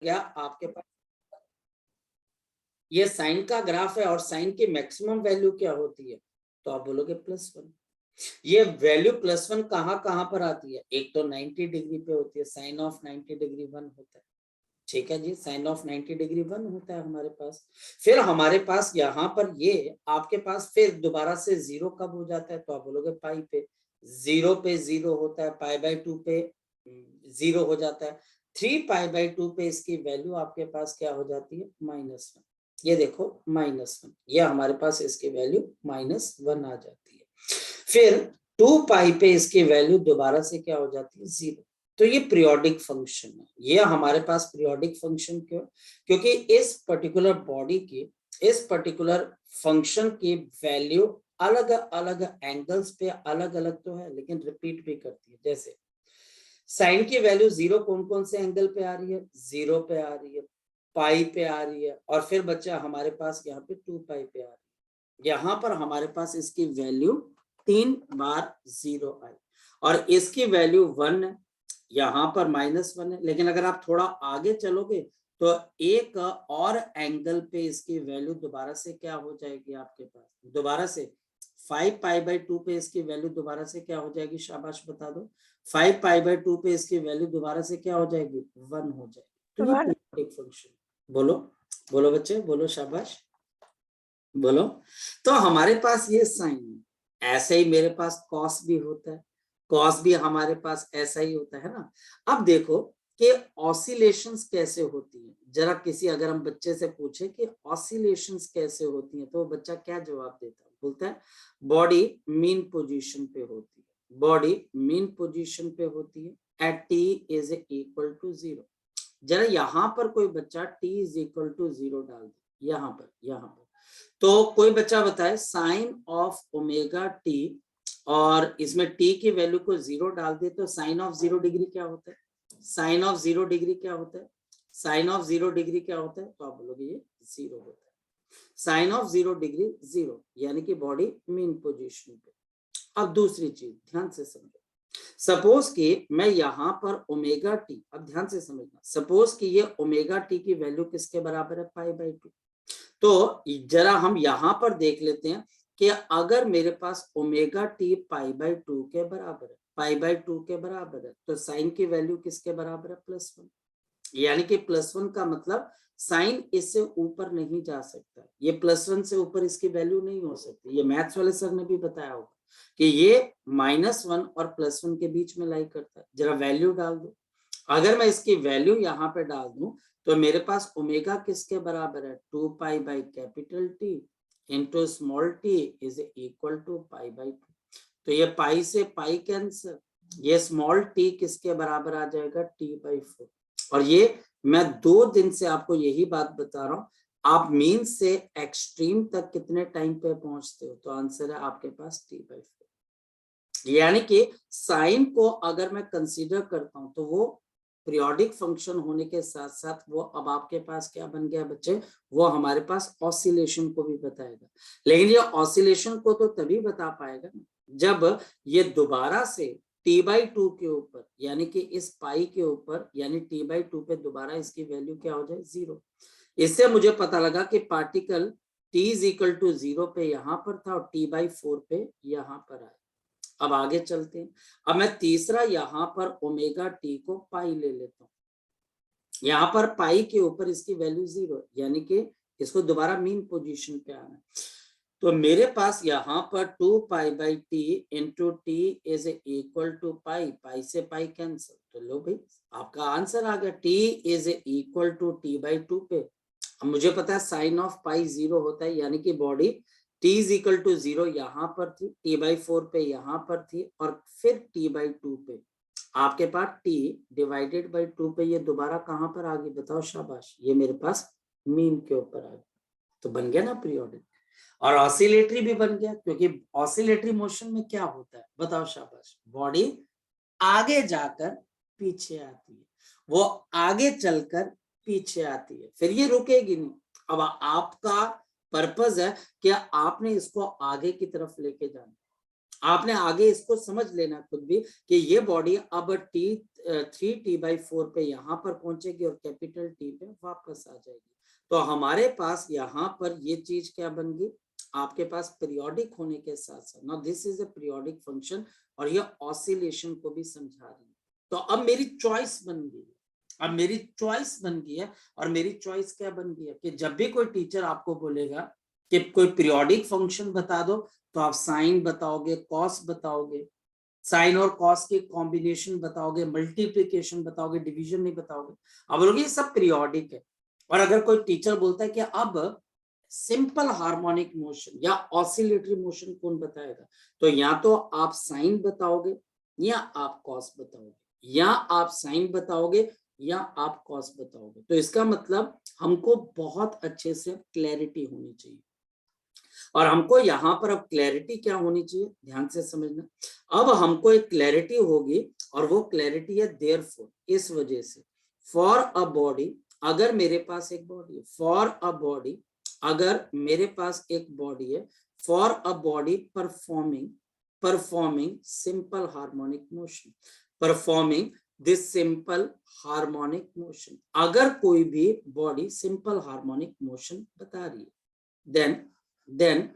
गया आपके पास ये साइन का ग्राफ है और साइन की मैक्सिमम वैल्यू क्या होती है, तो आप बोलोगे +1। ये वैल्यू +1 कहाँ पर आती है, एक तो 90 डिग्री पे होती है, साइन ऑफ 90 डिग्री 1 होता है, ठीक है जी, साइन ऑफ 90 डिग्री 1 होता है हमारे पास। फिर हमारे पास यहाँ पर ये आपके पास फिर दोबारा से 0 कब हो जाता है, तो आप बोलोगे पाई पे, 0 पे 0 होता है, π/2 पे 0 हो जाता है, 3π/2 पे इसकी वैल्यू आपके पास क्या हो जाती है, -1। ये देखो -1, ये हमारे पास इसकी वैल्यू -1 आ जाती है। फिर 2π पे इसकी वैल्यू दोबारा से क्या हो जाती है, 0। तो ये पीरियोडिक फंक्शन है, ये हमारे पास पीरियोडिक फंक्शन क्यों, क्योंकि इस पर्टिकुलर बॉडी की, इस पर्टिकुलर फंक्शन की वैल्यू अलग अलग एंगल्स पे अलग अलग तो है, लेकिन रिपीट भी करती है। जैसे साइन की वैल्यू 0 कौन कौन से एंगल पे आ रही है, 0 पे आ रही है, पाई पे आ रही है, और फिर बच्चा हमारे पास यहाँ पे 2π पे आ रही है। यहाँ पर हमारे पास इसकी वैल्यू 3 बार 0 आई, और इसकी वैल्यू 1 है, यहाँ पर -1 है, लेकिन अगर आप थोड़ा आगे चलोगे तो एक और एंगल पे इसकी वैल्यू दोबारा से क्या हो जाएगी आपके पास, दोबारा से 5π/2 पे इसकी वैल्यू दोबारा से क्या हो जाएगी, शाबाश बता दो, 5π/2 पे इसकी वैल्यू दोबारा से क्या हो जाएगी, 1 हो जाएगी। तो ये पीरियोडिक फंक्शन, बोलो बोलो बच्चे, बोलो शाबाश, बोलो। तो हमारे पास ये साइन, ऐसे ही मेरे पास कॉस भी होता है, कॉस भी हमारे पास ऐसा ही होता है ना। अब देखो कि ऑसिलेशंस कैसे होती है, जरा किसी अगर हम बच्चे से पूछे कि ऑसिलेशंस कैसे होती हैं, तो वो बच्चा क्या जवाब देता है, बोलता है बॉडी मीन पोजीशन पे होती है, बॉडी मीन पोजीशन पे होती है at t is equal to 0। जरा यहाँ पर कोई बच्चा t इज इक्वल टू 0 डाल दे, यहाँ पर तो कोई बच्चा बताए साइन ऑफ ओमेगा टी, और इसमें t की वैल्यू को 0 डाल दे तो साइन ऑफ 0 डिग्री क्या होता है, साइन ऑफ 0 डिग्री क्या होता है, साइन ऑफ 0 डिग्री क्या होता है, तो आप बोलोगे ये 0 होता है, साइन ऑफ 0 डिग्री 0, यानी कि बॉडी मीन पोजीशन पे। अब दूसरी चीज ध्यान से समझो, सपोज कि मैं यहाँ पर ओमेगा टी, अब ध्यान से समझना, सपोज कि ये ओमेगा टी की वैल्यू किसके बराबर है, π/2। तो जरा हम यहाँ पर देख लेते हैं कि अगर मेरे पास ओमेगा टी π/2 के बराबर है, π/2 के बराबर है, तो साइन की वैल्यू किसके बराबर है, +1, यानी कि +1 का मतलब साइन इससे ऊपर नहीं जा सकता, ये +1 से ऊपर इसकी वैल्यू नहीं हो सकती। ये मैथ्स वाले सर ने भी बताया होगा कि ये -1 और +1 के बीच में लाई करता है। जरा वैल्यू डाल दो, अगर मैं इसकी वैल्यू यहाँ पे डाल दूं तो मेरे पास ओमेगा किसके बराबर है, 2π/T into small t is equal to π/2। तो ये पाई से पाई कैंसर, ये स्मॉल t किसके बराबर आ जाएगा, t/4। और ये मैं 2 दिन से आपको यही बात बता रहा हूं, आप मीन से एक्सट्रीम तक कितने टाइम पे पहुंचते हो, तो आंसर है आपके पास t/4। यानी कि साइन को अगर मैं कंसीडर करता हूं तो वो पीरियोडिक फंक्शन होने के साथ साथ वो अब आपके पास क्या बन गया बच्चे, वो हमारे पास ऑसिलेशन को भी बताएगा। लेकिन ये ऑसिलेशन को तो तभी बता पाएगा जब ये दोबारा से t/2 के ऊपर, यानी कि इस पाई के ऊपर, यानी t/2 पे दोबारा इसकी वैल्यू क्या हो जाए, 0। इससे मुझे पता लगा कि particle t is equal to 0 पे यहाँ पर था और t/4 पे यहाँ पर आया। अब आगे चलते हैं, अब मैं तीसरा यहाँ पर ओमेगा टी को पाई ले लेता हूँ, यहाँ पर पाई के ऊपर इसकी वैल्यू 0, यानी कि इसको दोबारा मीन पोजीशन पे आना है। तो मेरे पास यहाँ पर 2π/T into t is equal to pi, pi से पाई कैंसिल, तो लो भाई आपका आंसर आ गया, t is equal to t/2 पे। अब मुझे पता है साइन ऑफ पाई 0 होता है, यानी कि body t is equal to 0 यहाँ पर थी, t/4 पे यहाँ पर थी, और फिर t/2 पे आपके पास t डिवाइडेड बाई 2 पे ये दोबारा कहाँ पर आ गई, बताओ शाबाश, ये मेरे पास मीन के ऊपर आ गई। तो बन गया ना पीरियोडिक, और ऑसिलेटरी भी बन गया, क्योंकि ऑसिलेटरी मोशन में क्या होता है, बताओ शाबाश, बॉडी आगे जाकर पीछे आती है, वो आगे चलकर पीछे आती है, फिर ये रुकेगी नहीं। अब आपका पर्पस है कि आपने इसको आगे की तरफ लेके जाना, आपने आगे इसको समझ लेना खुद भी कि ये बॉडी अब T3T/4 पे यहाँ पर पहुंचेगी और कैपिटल T पे वापस आ जाएगी। तो हमारे पास यहाँ पर ये चीज क्या बन गई, आपके पास पीरियोडिक होने के साथ साथ, now this is a periodic function और ये ऑसिलेशन को भी समझा रही है। तो अब मेरी चॉइस बन गई है, अब मेरी चॉइस बन गई है। और मेरी चॉइस क्या बन गई है कि जब भी कोई टीचर आपको बोलेगा कि कोई पीरियोडिक फंक्शन बता दो, तो आप साइन बताओगे, कॉस बताओगे, साइन और कॉस के कॉम्बिनेशन बताओगे, मल्टीप्लिकेशन बताओगे, डिवीजन नहीं बताओगे। अब बोलोगे ये सब पीरियोडिक है। और अगर कोई टीचर बोलता है कि अब सिंपल हार्मोनिक मोशन या ऑसिलेटरी मोशन कौन बताएगा, तो या तो आप साइन बताओगे या आप कॉस बताओगे, या आप साइन बताओगे या आप कॉस बताओगे। तो इसका मतलब हमको बहुत अच्छे से क्लैरिटी होनी चाहिए। और हमको यहाँ पर अब क्लैरिटी क्या होनी चाहिए, ध्यान से समझना। अब हमको एक क्लैरिटी होगी और वो क्लैरिटी है देयरफॉर, इस वजह से। फॉर अ बॉडी, अगर मेरे पास एक बॉडी है, फॉर अ बॉडी, अगर मेरे पास एक बॉडी है, for a body performing simple harmonic motion, performing this simple harmonic motion, अगर कोई भी बॉडी सिंपल हार्मोनिक मोशन बता रही है, then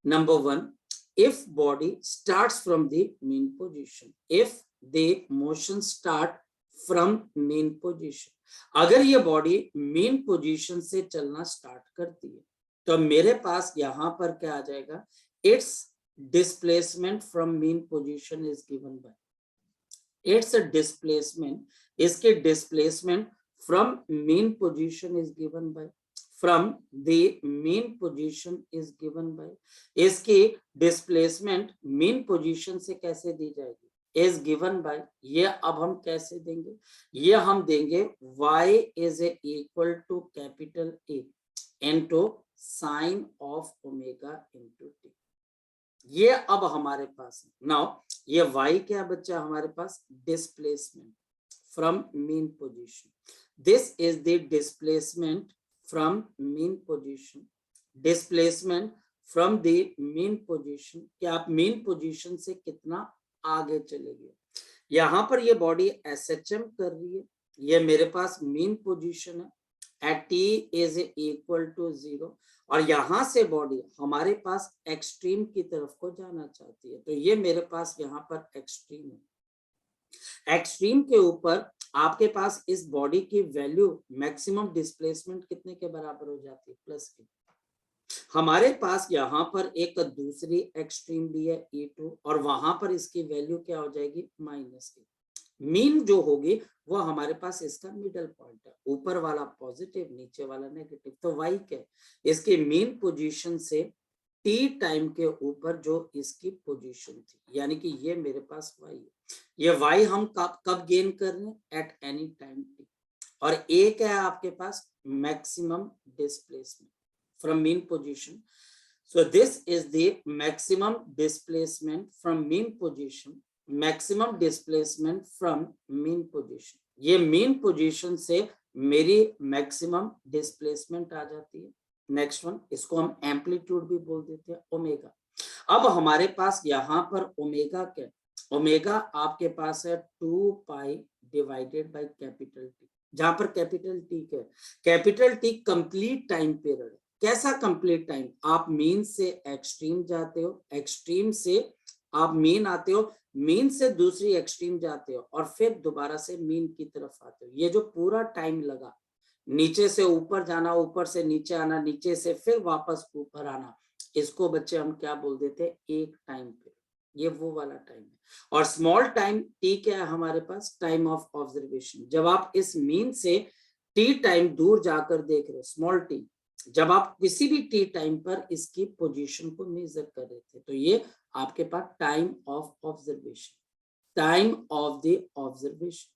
number one, if body starts from the mean position, if the motion start from mean position, अगर ये body mean position से चलना स्टार्ट करती है, तो मेरे पास यहां पर क्या आ जाएगा, its displacement from mean position is given by, its displacement, इसके displacement from mean position is given by, from the mean position is given by, इसकी displacement mean position से कैसे दी जाएगी, is given by, ये अब हम कैसे देंगे, ये हम देंगे y is equal to capital A into sin of omega into t। ये अब हमारे पास है। नाउ ये y क्या बच्चा हमारे पास, displacement from mean position, this is the displacement from mean position, displacement from the mean position, कि आप मीन पोजीशन से कितना आगे चले गए। यहां पर ये बॉडी एसएचएम कर रही है, ये मेरे पास मीन पोजीशन है at t is equal to 0, और यहां से बॉडी हमारे पास एक्सट्रीम की तरफ को जाना चाहती है, तो ये मेरे पास यहाँ पर एक्सट्रीम है। एक्सट्रीम के ऊपर आपके पास इस बॉडी की वैल्यू मैक्सिमम डिस्प्लेसमेंट कितने के बराबर हो जाती है, प्लस के। हमारे पास यहाँ पर एक दूसरी एक्सट्रीम भी है E2, और वहां पर इसकी वैल्यू क्या हो जाएगी, माइनस की। मीन जो होगी वो हमारे पास इसका मिडल पॉइंट है, ऊपर वाला पॉजिटिव, नीचे वाला नेगेटिव। तो y क्या, इसकी मीन पोजीशन से t टाइम के ऊपर जो इसकी पोजीशन थी, यानी कि ये मेरे पास y है। ये y हम कब गेन कर रहे हैं, एट एनी टाइम t। और a क्या है आपके पास, maximum displacement from mean position. So this is the maximum displacement from mean position, maximum displacement from mean position। ये mean position से मेरी maximum displacement आ जाती है। नेक्स्ट वन, इसको हम एम्पलीट्यूड भी बोल देते हैं, ओमेगा। अब हमारे पास यहाँ पर ओमेगा क्या, ओमेगा आपके पास है 2 पाई डिवाइडेड बाय कैपिटल टी, जहां पर कैपिटल टी क्या है, capital T complete time period. कैसा कंप्लीट टाइम, आप मीन से एक्सट्रीम जाते हो, एक्सट्रीम से आप मीन आते हो, मीन से दूसरी एक्सट्रीम जाते हो, और फिर दोबारा से मीन की तरफ आते हो। ये जो पूरा टाइम लगा, नीचे से ऊपर जाना, ऊपर से नीचे आना, नीचे से फिर वापस ऊपर आना, इसको बच्चे हम क्या बोल देते हैं, एक टाइम पे। ये वो वाला टाइम है। और स्मॉल टाइम टी क्या है हमारे पास, टाइम ऑफ ऑब्जर्वेशन। जब आप इस मीन से टी टाइम दूर जाकर देख रहे हो, स्मॉल टी, जब आप किसी भी टी टाइम पर इसकी पोजीशन को मेजर कर रहे थे, तो ये आपके पास time of observation, time of the observation,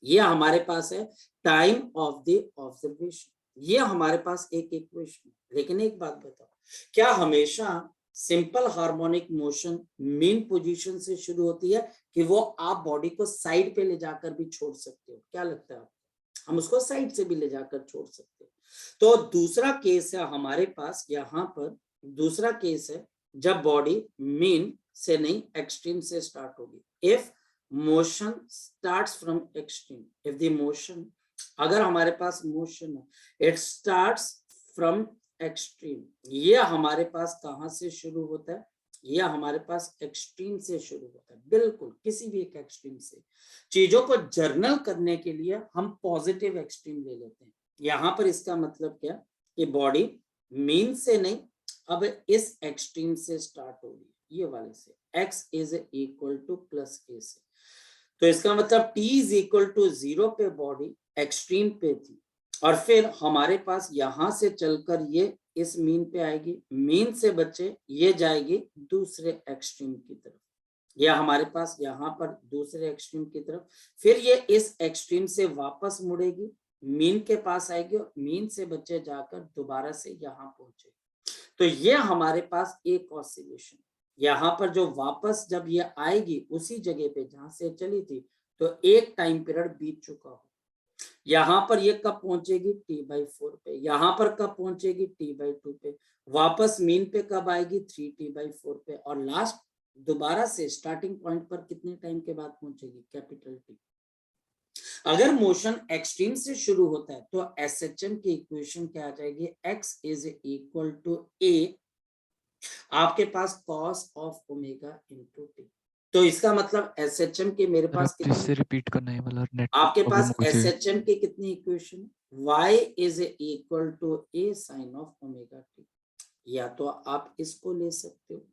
ये हमारे पास है टाइम ऑफ द ऑब्जर्वेशन। ये हमारे पास एक इक्वेशन। लेकिन एक बात बताओ, क्या हमेशा simple harmonic motion mean position से शुरू होती है, कि वो आप बॉडी को साइड पे ले जाकर भी छोड़ सकते हो, क्या लगता है आपको, हम उसको साइड से भी ले जाकर छोड़ सकते हैं। तो दूसरा केस है हमारे पास, यहाँ पर दूसरा केस है जब बॉडी मीन से नहीं एक्सट्रीम से स्टार्ट होगी। If motion starts from extreme, if the motion, अगर हमारे पास मोशन है, इट स्टार्ट्स फ्रॉम एक्सट्रीम, ये हमारे पास कहां से शुरू होता है, यह हमारे पास एक्सट्रीम से शुरू होता है, बिल्कुल किसी भी एक एक्सट्रीम से। चीजों को जर्नल करने के लिए हम पॉजिटिव एक्सट्रीम ले लेते हैं। यहां पर इसका मतलब क्या कि बॉडी मीन से नहीं, अब इस एक्सट्रीम से स्टार्ट होगी, ये वाले से, x is equal to plus a से। तो इसका मतलब t इज इक्वल टू 0 पे बॉडी एक्सट्रीम पे थी, और फिर हमारे पास यहां से चलकर ये इस मीन पे आएगी, मीन से बच्चे ये जाएगी दूसरे एक्सट्रीम की तरफ, या हमारे पास यहाँ पर दूसरे एक्सट्रीम की तरफ, फिर ये इस एक्सट्रीम से वापस मुड़ेगी, मीन के पास आएगी, और मीन से बच्चे जाकर दोबारा से यहाँ पहुंचेगी। तो ये हमारे पास एक ऑसिलेशन, यहाँ पर जो वापस जब ये आएगी उसी जगह पे जहां से चली थी, तो एक टाइम पीरियड बीत चुका हो। यहाँ पर ये कब पहुंचेगी, t/4 पे, यहाँ पर कब पहुंचेगी, t/2 पे, वापस मीन पे कब आएगी, 3t/4 पे, और लास्ट दोबारा से स्टार्टिंग पॉइंट पर कितने टाइम के बाद पहुंचेगी, कैपिटल T। अगर मोशन एक्सट्रीम से शुरू होता है तो SHM की इक्वेशन क्या आ जाएगी, x is equal to a, आपके पास cos of omega into t. तो इसका मतलब SHM के मेरे पास फिर से रिपीट करना है वाला नेट आपके पास मुझे। SHM की कितनी equation, y is equal to a sine of omega t. या तो आप इसको ले सकते हो,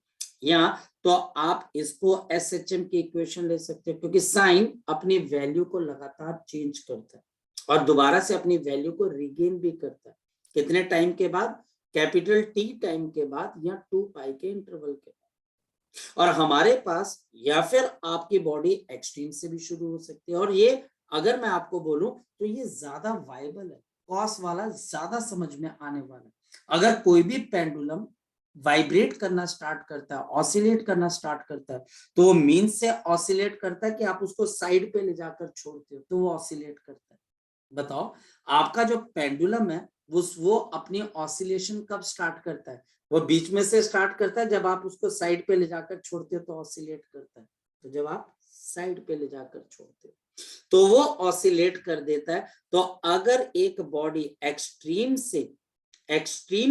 या तो आप इसको SHM की इक्वेशन ले सकते हो, क्योंकि साइन अपनी वैल्यू को लगातार चेंज करता है और दोबारा से अपनी वैल्यू को रिगेन भी करता है। कितने टाइम के बाद, कैपिटल T टाइम के बाद, या 2 पाई के इंटरवल के बाद। और हमारे पास, या फिर आपकी बॉडी एक्सट्रीम से भी शुरू हो सकती है, और ये अगर मैं आपको बोलूं तो ये ज्यादा वायबल है, कॉस वाला ज्यादा समझ में आने वाला है। अगर कोई भी पेंडुलम वाइब्रेट करना स्टार्ट करता है, ऑसिलेट करना स्टार्ट करता है, तो वो मीन से ऑसिलेट करता है कि आप उसको साइड पे ले जाकर छोड़ते हो तो वो ऑसिलेट करता है। बताओ, आपका जो पेंडुलम है वो अपनी ऑसिलेशन कब स्टार्ट करता है, वो बीच में से स्टार्ट करता है, जब आप उसको साइड पे ले जाकर छोड़ते हो तो ऑसिलेट करता है। तो जब आप साइड पे ले जाकर छोड़ते हो तो वो ऑसिलेट कर देता है। तो अगर एक बॉडी एक्सट्रीम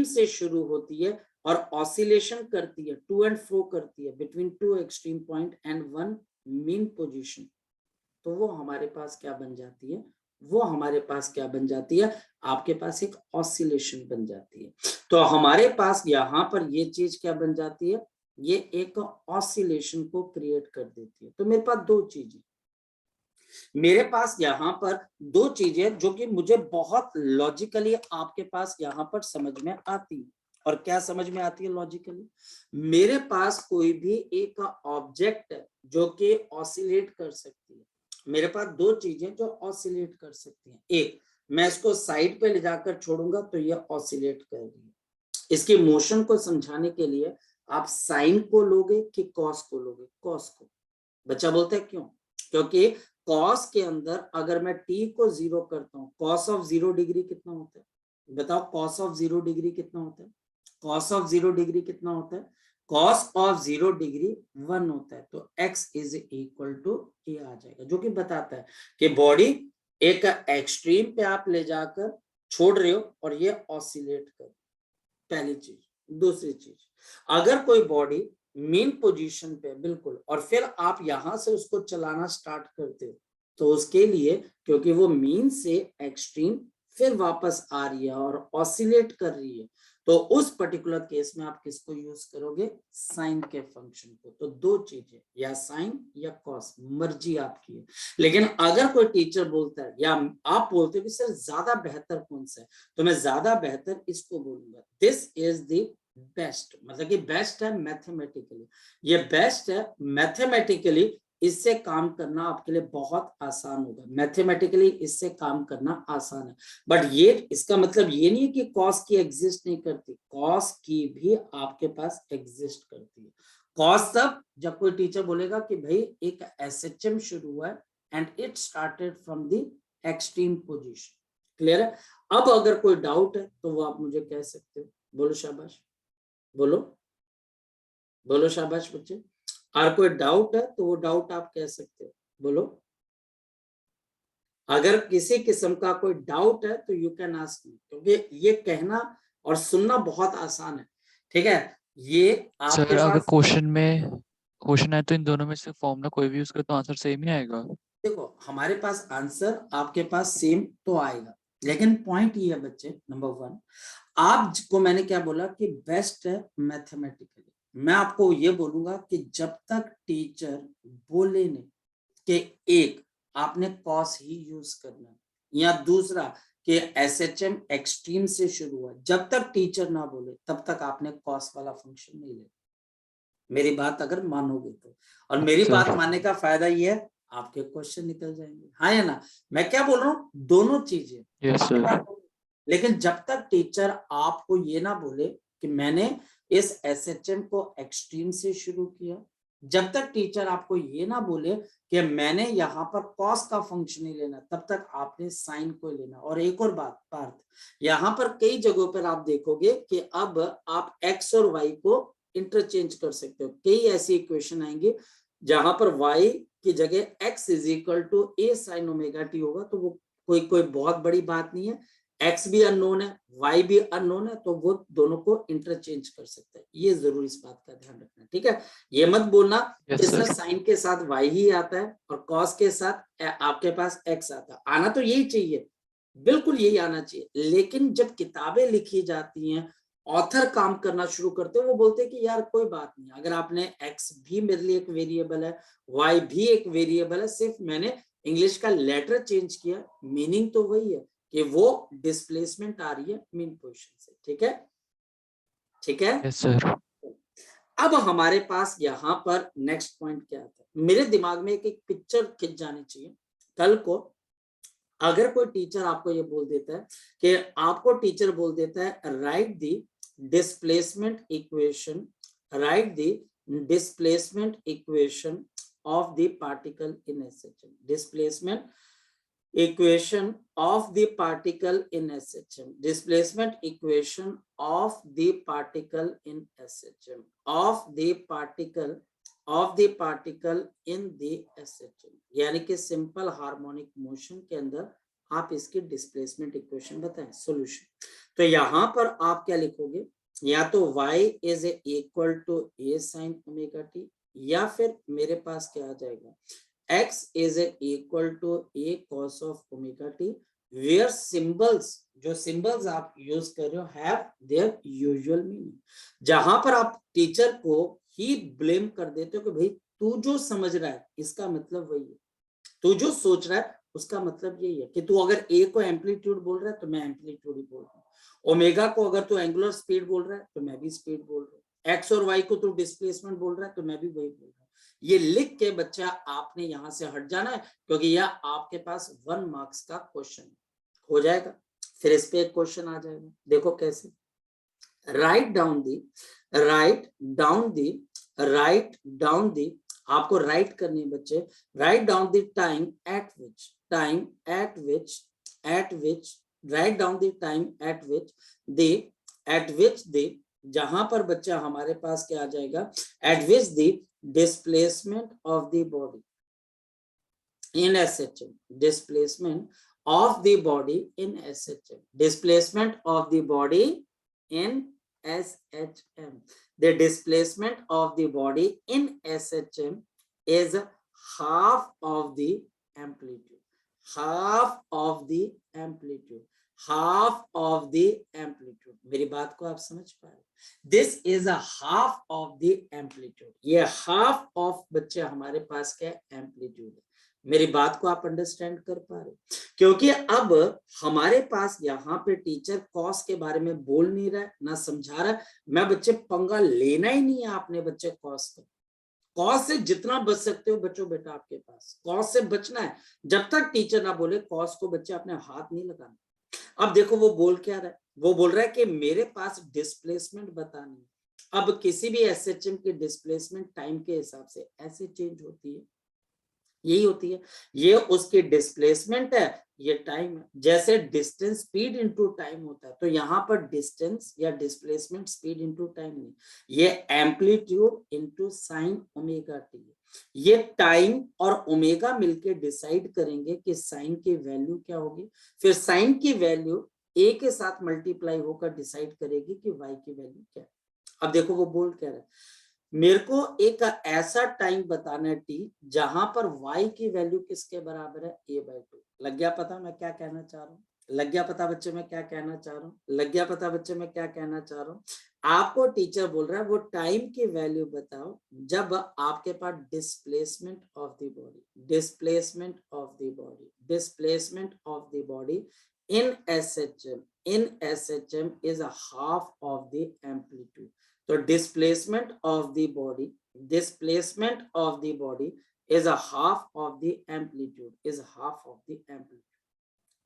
से शुरू होती है और ऑसिलेशन करती है, टू एंड फ्रो करती है between 2 extreme point and 1 mean position, तो वो हमारे पास क्या बन जाती है, वो हमारे पास क्या बन जाती है, आपके पास एक ऑसिलेशन बन जाती है। तो हमारे पास यहाँ पर ये चीज क्या बन जाती है, ये एक ऑसिलेशन को क्रिएट कर देती है। तो मेरे पास दो चीजें, मेरे पास यहाँ पर दो चीजें जो कि मुझे बहुत लॉजिकली आपके पास यहाँ पर समझ में आती है। और क्या समझ में आती है लॉजिकली, मेरे पास कोई भी एक ऑब्जेक्ट है जो कि ऑसिलेट कर सकती है। मेरे पास दो चीजें जो ऑसिलेट कर सकती हैं, एक, मैं इसको साइड पे ले जाकर छोड़ूंगा तो ये ऑसिलेट कर रही है। इसकी मोशन को समझाने के लिए आप साइन को लोगे कि कॉस को लोगे, कॉस को। बच्चा बोलता है क्यों, क्योंकि कॉस के अंदर अगर मैं t को 0 करता हूँ, कॉस ऑफ 0 डिग्री कितना होता है, बताओ कॉस ऑफ 0 डिग्री कितना होता है, कॉस ऑफ 0 डिग्री कितना होता है, कॉस ऑफ 0 डिग्री 1 होता है। तो x is equal to a आ जाएगा, जो कि बताता है कि बॉडी एक एक्सट्रीम पे आप ले जाकर छोड़ रहे हो और ये ऑसिलेट कर, पहली चीज। दूसरी चीज, अगर कोई बॉडी मीन पोजीशन पे बिल्कुल, और फिर आप यहां से उसको चलाना स्टार्ट करते हो, तो उसके लिए, क्योंकि वो मीन से एक्सट्रीम फिर वापस आ रही है और ऑसिलेट कर रही है, तो उस पर्टिकुलर केस में आप किसको यूज करोगे, साइन के फंक्शन को। तो दो चीजें, या साइन या कॉस, मर्जी आपकी है। लेकिन अगर कोई टीचर बोलता है या आप बोलते हो कि सर ज्यादा बेहतर कौन सा है, तो मैं ज्यादा बेहतर इसको बोलूंगा, दिस इज द बेस्ट, मतलब कि बेस्ट है मैथमेटिकली, ये बेस्ट है मैथमेटिकली, इससे काम करना आपके लिए बहुत आसान होगा, मैथमेटिकली इससे काम करना आसान है। बट ये इसका मतलब ये नहीं है कि कॉस की एग्जिस्ट नहीं करती, कॉस की भी आपके पास एग्जिस्ट करती है। कॉस तब जब कोई टीचर बोलेगा कि भाई एक SHM शुरू हुआ है and it started from the extreme position. Clear है। अब अगर कोई डाउट है तो वो आप मुझे कह सकते हो, बोलो शाबाश, बोलो। बोलो शाबाश बच्चे। और कोई डाउट है तो वो डाउट आप कह सकते हो, बोलो। अगर किसी किस्म का कोई डाउट है तो यू कैन आस्क मी, क्योंकि ये कहना और सुनना बहुत आसान है, ठीक है। ये आपके सर अगर पास क्वेश्चन आए तो इन दोनों में से फॉर्मूला कोई भी यूज करे तो आंसर सेम ही आएगा? देखो, हमारे पास आंसर आपके पास सेम तो आएगा, लेकिन पॉइंट ये है बच्चे, नंबर 1, आपको मैंने क्या बोला कि बेस्ट है मैथमेटिकली। मैं आपको ये बोलूंगा कि जब तक टीचर बोले नहीं कि एक आपने कॉस ही यूज करना है, या दूसरा कि एसएचएम एक्सट्रीम से शुरू हुआ, जब तक टीचर ना बोले तब तक आपने कॉस वाला फंक्शन नहीं लेना। मेरी बात अगर मानोगे तो, और मेरी बात सर मानने का फायदा ये है, आपके क्वेश्चन निकल जाएंगे, हाँ या ना। मैं क्या बोल रहा हूँ, दोनों चीजें, यस सर। लेकिन जब तक टीचर आपको ये ना बोले कि मैंने इस एसएचएम को एक्सट्रीम से शुरू किया, जब तक टीचर आपको ये ना बोले कि मैंने यहाँ पर कॉस का फंक्शन ही लेना, तब तक आपने साइन को लेना। और एक और बात पार्थ, यहाँ पर कई जगहों पर आप देखोगे कि अब आप एक्स और वाई को इंटरचेंज कर सकते हो। कई ऐसी इक्वेशन आएंगे जहां पर y की जगह x is equal to a sine omega t होगा, तो वो कोई बहुत बड़ी बात नहीं है। x भी अननोन है, y भी अननोन है, तो वो दोनों को इंटरचेंज कर सकते हैं। ये जरूर इस बात का ध्यान रखना, ठीक है। ये मत बोलना यस इसमें सर। साइन के साथ y ही आता है और cos के साथ आपके पास x आता है। आना तो यही चाहिए, बिल्कुल यही आना चाहिए। लेकिन जब किताबें लिखी जाती हैं, ऑथर काम करना शुरू करते हैं, वो बोलते हैं कि यार कोई बात नहीं, अगर आपने x भी मेरे लिए एक वेरिएबल है, y भी एक वेरिएबल है, सिर्फ मैंने इंग्लिश का लेटर चेंज किया, मीनिंग तो वही है कि वो डिस्प्लेसमेंट आ रही है मीन पोजीशन से, ठीक है, ठीक है। Yes sir. अब हमारे पास यहाँ पर नेक्स्ट पॉइंट क्या आता है, मेरे दिमाग में एक पिक्चर खिंच जानी चाहिए। कल को अगर कोई टीचर आपको ये बोल देता है कि आपको टीचर बोल देता है right the displacement equation, right the displacement equation of the particle in SHM, displacement equation of the particle in SHM, displacement equation of the particle in SHM, of the particle in the SHM, यानी कि simple harmonic motion के अंदर आप इसकी displacement equation बताएं, solution. तो यहां पर आप क्या लिखोगे, या तो y is equal to a sin omega t, या फिर मेरे पास क्या आ जाएगा, x is equal to a cos of omega t, where symbols, जो सिंबल्स आप यूज कर रहे हो हैव देयर यूजुअल मीनिंग। जहां पर आप टीचर को ही ब्लेम कर देते हो कि भाई तू जो समझ रहा है इसका मतलब वही है, तू जो सोच रहा है उसका मतलब यही है, कि तू अगर a को एम्पलीट्यूड बोल रहा है तो मैं एम्पलीट्यूड ही बोल रहा हूँ, ओमेगा को अगर तू एंगुलर स्पीड बोल रहा है तो मैं भी स्पीड बोल रहा हूँ, एक्स और वाई को तू डिस्प्लेसमेंट बोल रहा है तो मैं भी वही बोल रहा हूँ। ये लिख के बच्चा आपने यहां से हट जाना है, क्योंकि यह आपके पास 1 मार्क्स का क्वेश्चन हो जाएगा। फिर इस पे एक क्वेश्चन आ जाएगा, देखो कैसे, राइट डाउन दी, आपको राइट करनी है बच्चे, write down the time eight which write down the time eight which the जहां पर बच्चा हमारे पास क्या आ जाएगा, eight which the displacement of the body in SHM, displacement of the body in SHM, displacement of the body in SHM, the displacement of the body in SHM is half of the amplitude, half of the amplitude, half of the amplitude। मेरी बात को आप समझ पा रहे, this is a half of the amplitude, ये half of बच्चे हमारे पास क्या एम्पलीट्यूड है। मेरी बात को आप अंडरस्टैंड कर पा रहे, क्योंकि अब हमारे पास यहाँ पे टीचर कॉस के बारे में बोल नहीं रहा है ना समझा रहा है। मैं बच्चे पंगा लेना ही नहीं है आपने बच्चे कॉस का, कॉस से जितना बच सकते हो बचो बेटा, आपके पास कॉस से बचना है। जब तक टीचर ना बोले कॉस को बच्चे अपने हाथ नहीं लगाना। अब देखो वो बोल क्या रहा है, वो बोल रहा है कि मेरे पास डिस्प्लेसमेंट बतानी है। अब किसी भी एसएचएम की डिस्प्लेसमेंट टाइम के हिसाब से ऐसे चेंज होती है, यही होती है, ये उसकी डिस्प्लेसमेंट है ये टाइम है। जैसे डिस्टेंस स्पीड इनटू टाइम होता है, तो यहाँ पर डिस्टेंस या डिस्प्लेसमेंट स्पीड इनटू टाइम नहीं, ये amplitude into sine omega t. ये टाइम और ओमेगा मिलके डिसाइड करेंगे कि साइन की वैल्यू क्या होगी, फिर साइन की वैल्यू ए के साथ मल्टीप्लाई होकर डिसाइड करेगी कि वाई की वैल्यू क्या है। अब देखो वो बोल्ड कह रहा है, मेरे को एक ऐसा टाइम बताना है टी जहां पर y की वैल्यू किसके बराबर है, a/2। लग गया पता मैं क्या कहना चाह रहा हूँ? लग गया पता बच्चे मैं क्या कहना चाह रहा हूँ? लग गया पता बच्चे मैं क्या कहना चाह रहा हूँ? आपको टीचर बोल रहा है वो टाइम की वैल्यू बताओ जब आपके पास displacement of the body, displacement of the body, displacement of the body in SHM, इन SHM is a half of the amplitude। तो displacement of the body, displacement of the body is a half of the amplitude, is half of the amplitude.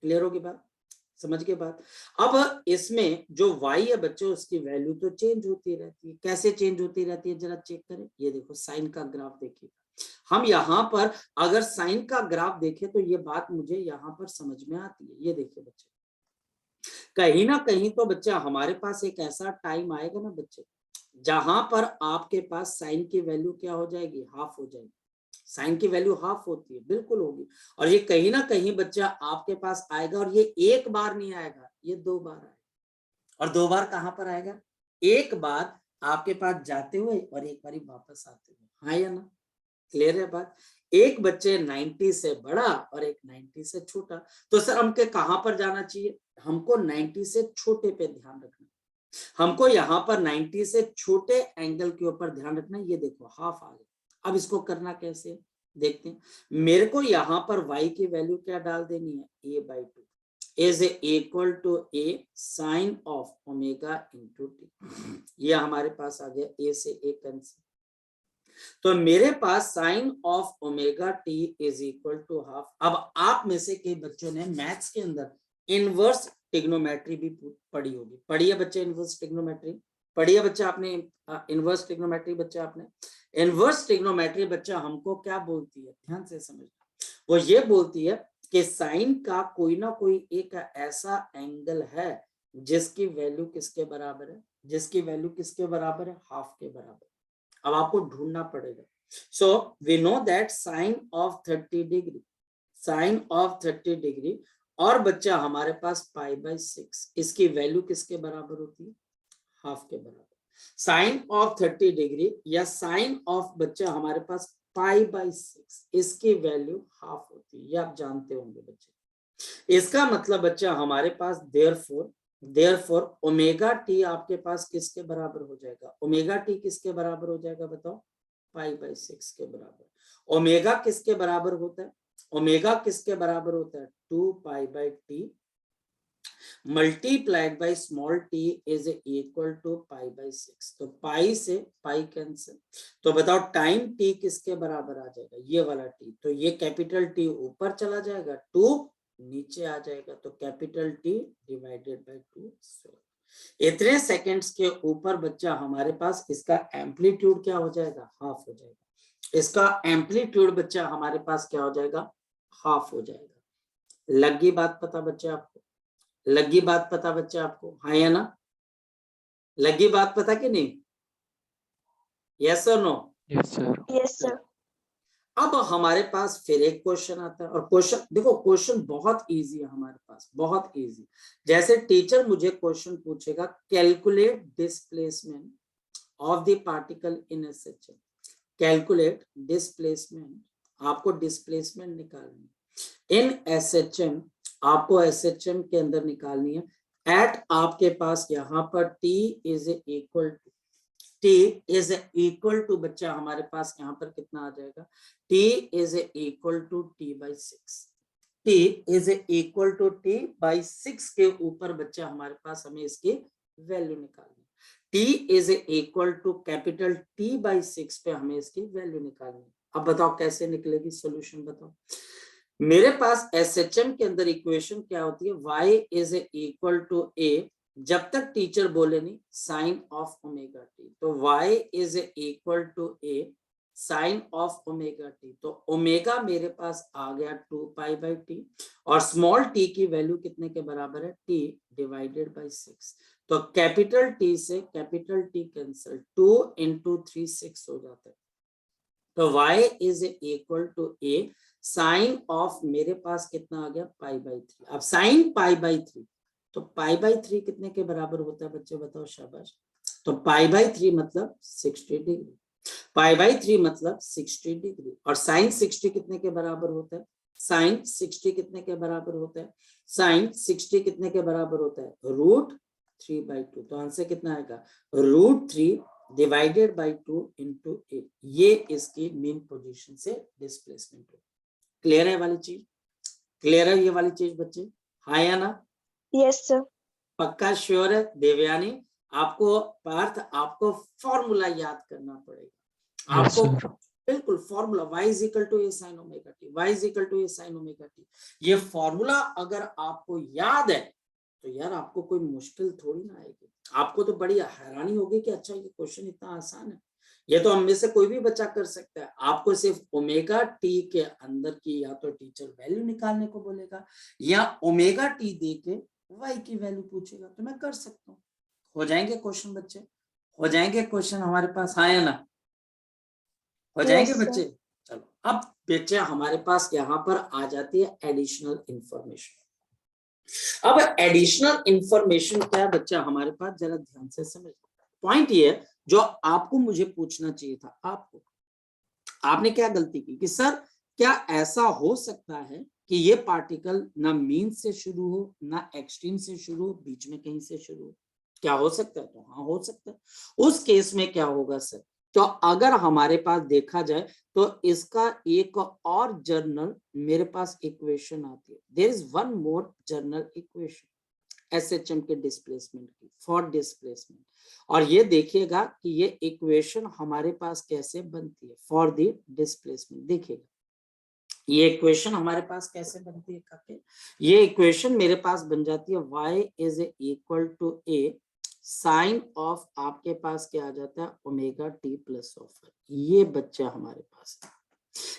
Clear होगी बात? समझ के बात? अब इसमें जो y है बच्चों, उसकी वैल्यू तो चेंज होती रहती है। कैसे चेंज होती रहती है जरा चेक करें। ये देखो साइन का ग्राफ देखिए, हम यहाँ पर अगर साइन का ग्राफ देखें तो ये बात मुझे यहाँ पर समझ में आती है। ये देखिए बच्चे, कहीं ना कहीं तो बच्चा हमारे पास एक ऐसा टाइम आएगा ना बच्चे, जहां पर आपके पास साइन की वैल्यू क्या हो जाएगी, हाफ हो जाएगी। साइन की वैल्यू हाफ होती है, बिल्कुल होगी। और ये कहीं ना कहीं बच्चा आपके पास आएगा, और ये एक बार नहीं आएगा, ये 2 बार आएगा। और 2 बार कहां पर आएगा, एक बार आपके पास जाते हुए और एक बार वापस आते हुए। हाँ या ना? क्लियर है बात? एक बच्चे 90 से बड़ा और एक 90 से छोटा, तो सर हमको कहां पर जाना चाहिए, हमको 90 से छोटे पे ध्यान रखना, हमको यहाँ पर 90 से छोटे एंगल के ऊपर ध्यान रखना। ये देखो हाफ आ गया। अब इसको करना कैसे देखते हैं। मेरे को यहाँ पर y की वैल्यू क्या डाल देनी है, a/2 is equal to a sine of omega into t. ये हमारे पास आ गया a से a कैंसिल, तो मेरे पास sine of omega t is equal to half. अब आप में से कई बच्चों ने मैथ्स के अंदर इनवर्स ट्रिग्नोमेट्री भी पढ़ी होगी। पढ़ी है बच्चे इनवर्स ट्रिग्नोमेट्री? पढ़ी है बच्चा आपने इनवर्स ट्रिग्नोमेट्री? बच्चा आपने इनवर्स ट्रिग्नोमेट्री बच्चा हमको क्या बोलती है, ध्यान से समझना। वो ये बोलती है कि साइन का कोई ना कोई एक ऐसा एंगल है जिसकी वैल्यू किसके बराबर है, जिसकी वैल्यू किसके बराबर है, हाफ के बराबर। अब आपको ढूंढना पड़ेगा। So we know that sine of 30 degree, sine of 30 degree और बच्चा हमारे पास π/6, इसकी वैल्यू किसके बराबर होती है, हाफ के बराबर। साइन ऑफ 30 डिग्री या साइन ऑफ बच्चा हमारे पास π/6, इसकी वैल्यू हाफ होती है, ये आप जानते होंगे बच्चे। इसका मतलब बच्चा हमारे पास देयरफॉर ओमेगा टी आपके पास किसके बराबर हो जाएगा, ओमेगा टी किसके बराबर हो जाएगा बताओ, π/6 के बराबर। ओमेगा किसके बराबर होता है, ओमेगा किसके बराबर होता है, 2π/t multiplied by small t is equal to π/6। तो पाई से पाई कैंसिल, तो बताओ टाइम टी किसके बराबर आ जाएगा, ये वाला टी। तो ये कैपिटल टी ऊपर चला जाएगा, 2 नीचे आ जाएगा, तो कैपिटल टी डिवाइडेड बाई 2। इतने सेकंड्स के ऊपर बच्चा हमारे पास इसका एम्पलीट्यूड क्या हो जाएगा, हाफ हो जाएगा। इसका एम्पलीट्यूड बच्चा हमारे पास क्या हो जाएगा, हाफ हो जाएगा। लगी बात पता बच्चा आपको, लगी बात पता बच्चा आपको, हाँ या ना? लगी बात पता कि नहीं, यस और no? Yes sir. Yes sir. अब हमारे पास फिर एक क्वेश्चन आता है, और क्वेश्चन देखो, क्वेश्चन बहुत इजी है हमारे पास, बहुत इजी। जैसे टीचर मुझे क्वेश्चन पूछेगा, calculate displacement of the particle in SHM, calculate displacement, आपको डिस्प्लेसमेंट निकालनी है इन SHM, आपको SHM के अंदर निकालनी है। एट आपके पास यहाँ पर t इज इक्वल टू बच्चा हमारे पास यहाँ पर कितना आ जाएगा, t is equal to t/6, t is equal to t/6 के ऊपर बच्चा हमारे पास हमें इसकी वैल्यू निकालनी है। t is equal to capital t/6 पे हमें इसकी वैल्यू निकालनी है। अब बताओ कैसे निकलेगी, सोल्यूशन बताओ। मेरे पास SHM के अंदर इक्वेशन क्या होती है, y is equal to a, जब तक टीचर बोले नहीं, साइन ऑफ ओमेगा टी। तो y is equal to a sine of omega t, तो ओमेगा मेरे पास आ गया 2π/t और स्मॉल टी की वैल्यू कितने के बराबर है, t डिवाइडेड बाय 6। तो कैपिटल टी से कैपिटल टी कैंसिल, 2 × 3 6 हो जाता है। तो y is equal to a sine of मेरे पास कितना आ गया π/3। अब साइन π/3, तो π/3 कितने के बराबर होता है बच्चे बताओ, शाबाश। तो π/3 मतलब 60 डिग्री, π/3 मतलब 60 डिग्री। और साइन 60 कितने के बराबर होता है, साइन 60 कितने के बराबर होता है, साइन 60 कितने के बराबर होता है, √3/2। तो आंसर कितना आएगा, √3 डिवाइडेड बाय 2 × a। ये इसकी मेन पोजीशन से डिस्प्लेसमेंट है। क्लियर है वाली चीज, क्लियर है ये वाली चीज बच्चे, हाँ या ना? Yes sir. पक्का श्योर है देवयानी? आपको पार्थ, आपको फॉर्मूला याद करना पड़ेगा आपको। Yes, sir. बिल्कुल formula y is equal to a sin omega t, y is equal to a sin omega t. ये फॉर्मूला अगर आपको याद है तो यार आपको कोई मुश्किल थोड़ी ना आएगी, आपको तो बड़ी हैरानी होगी कि अच्छा ये क्वेश्चन इतना आसान है। ये तो हम में से कोई भी बच्चा कर सकता है। आपको सिर्फ ओमेगा टी के अंदर की या तो टीचर वैल्यू निकालने को बोलेगा या ओमेगा टी दे के y की वैल्यू पूछेगा, तो मैं कर सकता हूँ। हो जाएंगे क्वेश्चन बच्चे, हो जाएंगे क्वेश्चन हमारे पास, हाँ या ना? हो जाएंगे बच्चे। चलो अब बच्चे हमारे पास यहाँ पर आ जाती है एडिशनल इंफॉर्मेशन। अब एडिशनल इंफॉर्मेशन क्या है बच्चा हमारे पास, जरा ध्यान से समझ। पॉइंट ये जो आपको मुझे पूछना चाहिए था, आपको, आपने क्या गलती की कि सर क्या ऐसा हो सकता है कि ये पार्टिकल ना मीन से शुरू हो ना एक्सट्रीम से शुरू हो, बीच में कहीं से शुरू हो? क्या हो सकता है? तो हाँ हो सकता है। उस केस में क्या होगा सर, तो अगर हमारे पास देखा जाए तो इसका एक और जर्नल मेरे पास इक्वेशन आती है। There is one more general equation SHM के डिस्प्लेसमेंट की, फॉर डिस्प्लेसमेंट। और ये देखिएगा कि ये इक्वेशन हमारे पास कैसे बनती है फॉर द डिस्प्लेसमेंट। देखिएगा ये इक्वेशन हमारे पास कैसे बनती है काके, ये इक्वेशन मेरे पास बन जाती है y is equal to a sine of, आपके पास क्या आ जाता है, ओमेगा टी प्लस ऑफ। ये बच्चा हमारे पास है।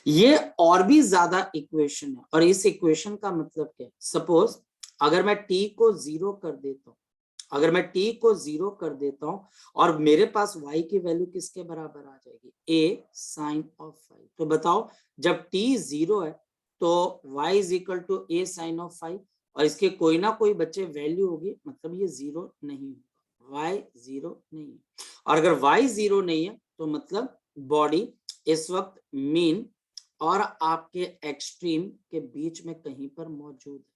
ये और भी ज्यादा इक्वेशन है और इस इक्वेशन का मतलब क्या है, सपोज अगर मैं t को 0 कर देता हूं, अगर मैं t को 0 कर देता हूं और मेरे पास y की वैल्यू किसके बराबर आ जाएगी, a साइन ऑफ 5। तो बताओ जब t 0 है तो y is equal to a sine of 5 और इसके कोई ना कोई बच्चे वैल्यू होगी, मतलब ये 0 नहीं होगा, y 0 नहीं है। और अगर y 0 नहीं है तो मतलब बॉडी इस वक्त मीन और आपके एक्सट्रीम के बीच में कहीं पर मौजूद है।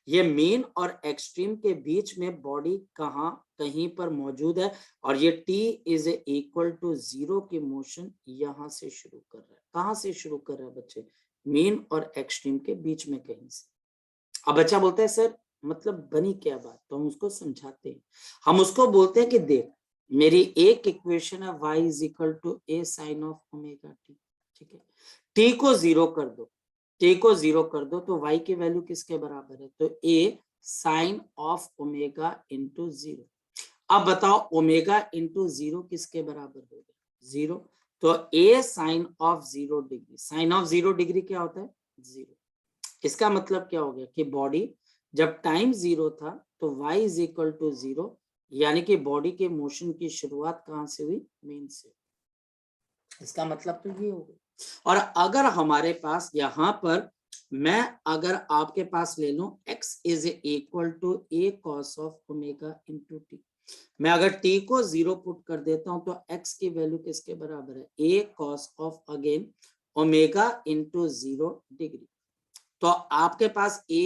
ये मीन और एक्सट्रीम के बीच में बॉडी कहाँ, कहीं पर मौजूद है और ये t इज इक्वल टू 0 की मोशन यहां से शुरू कर रहा है। कहां से शुरू कर रहा है बच्चे, मीन और एक्सट्रीम के बीच में कहीं से। अब बच्चा बोलता है सर मतलब बनी क्या बात, तो हम उसको समझाते हैं। हम उसको बोलते हैं कि देख मेरी एक इक्वेशन है y is equal to a sine of omega t, ठीक है। t को 0 कर दो, t को 0 कर दो तो y की वैल्यू किसके बराबर है, तो a sine of omega into 0। अब बताओ ओमेगा इंटू 0 किसके बराबर होगा, 0। तो a sine of 0 degree, sine of 0 degree क्या होता है, 0। इसका मतलब क्या हो गया कि बॉडी जब टाइम 0 था तो y इज इक्वल टू 0, यानी कि बॉडी के मोशन की शुरुआत कहां से हुई, मीन से। इसका मतलब तो ये हो गया। और अगर हमारे पास यहाँ पर मैं अगर आपके पास ले लूं x is equal to a cos of omega into t, मैं अगर t को 0 पुट कर देता हूं तो x की वैल्यू किसके बराबर है, a cos of again omega into 0 degree. तो आपके पास a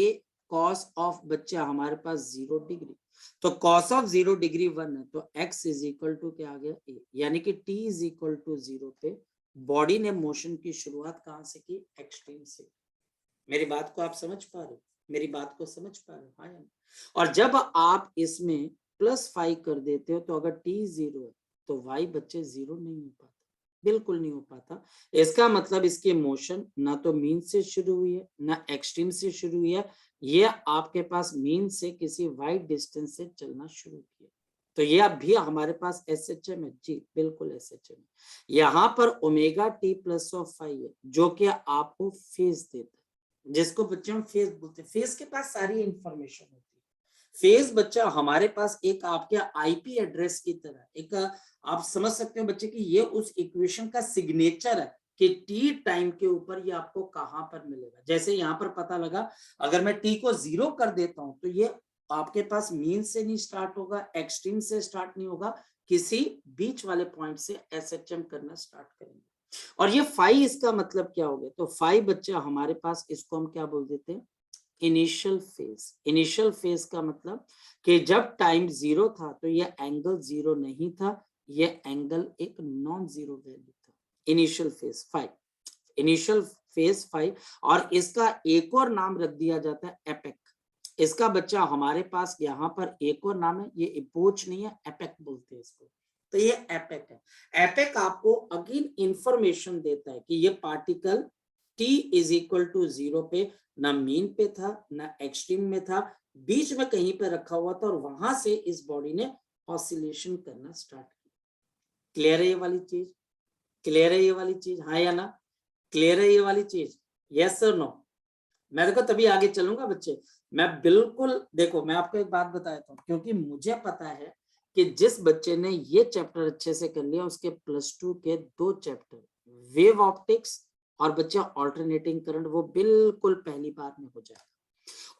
cos ऑफ बच्चा हमारे पास 0 डिग्री, तो cos ऑफ 0 डिग्री 1 है तो x इज इक्वल टू क्या आ गया, a, यानी कि t इज इक्वल टू 0 पे बॉडी ने मोशन की शुरुआत कहां से की, एक्सट्रीम से। मेरी बात को आप समझ पा रहे हो, मेरी बात को समझ पा रहे हो, हाँ। और जब आप इसमें +5 कर देते हो तो अगर t 0 है तो y बच्चे 0 नहीं हो पाता, बिल्कुल नहीं हो पाता। इसका मतलब इसकी मोशन ना तो मीन से शुरू हुई है ना एक्सट्रीम से शुरू हुई है, ये आपके पास मीन से किसी वाइड डिस्टेंस से चलना शुरू किया। तो ये अब भी हमारे पास SHM है जी, बिल्कुल SHM है। यहाँ पर ओमेगा टी प्लस ऑफ 5 है जो कि आपको फेज देता है, जिसको बच्चे हम फेज बोलते हैं। फेज के पास सारी इंफॉर्मेशन होती है। फेज बच्चा हमारे पास एक आपके आईपी एड्रेस की तरह, एक आप समझ सकते हो बच्चे कि ये उस इक्वेशन का सिग्नेचर है कि टी टाइम के ऊपर ये आपको कहां पर मिलेगा। जैसे यहाँ पर पता लगा, अगर मैं टी को 0 कर देता हूं तो ये आपके पास मीन से नहीं स्टार्ट होगा, एक्सट्रीम से स्टार्ट नहीं होगा, किसी बीच वाले पॉइंट से SHM करना स्टार्ट करेंगे। और ये 5 इसका मतलब क्या हो गया, तो 5 बच्चा हमारे पास, इसको हम क्या बोल देते हैं, इनिशियल फेज। इनिशियल फेज का मतलब कि जब टाइम 0 था तो ये एंगल 0 नहीं था, ये एंगल एक नॉन जीरो वैल्यू था। Initial phase 5, initial phase 5। और इसका एक और नाम रख दिया जाता है एपेक। इसका बच्चा हमारे पास यहाँ पर एक और नाम है, ये इपोच नहीं है, एपेक बोलते हैं इसको। तो ये एपेक है। एपेक आपको अगेन इंफॉर्मेशन देता है कि ये particle t is equal to 0 पे ना मीन पे था ना एक्सट्रीम में था, बीच में कहीं पे रखा हुआ था, और वहां से इस बॉडी ने ऑसिलेशन करना स्टार्ट किया। क्लियर है ये वाली चीज? क्लियर है ये वाली चीज, हाँ या ना? क्लियर है ये वाली चीज? यस और नो? मैं देखो तभी आगे चलूंगा बच्चे। मैं बिल्कुल, देखो मैं आपको एक बात बता देता हूँ, क्योंकि मुझे पता है कि जिस बच्चे ने ये चैप्टर अच्छे से कर लिया उसके +2 के 2 चैप्टर वेव ऑप्टिक्स और बच्चा ऑल्टरनेटिंग करंट वो बिल्कुल पहली बार में हो जाएगा।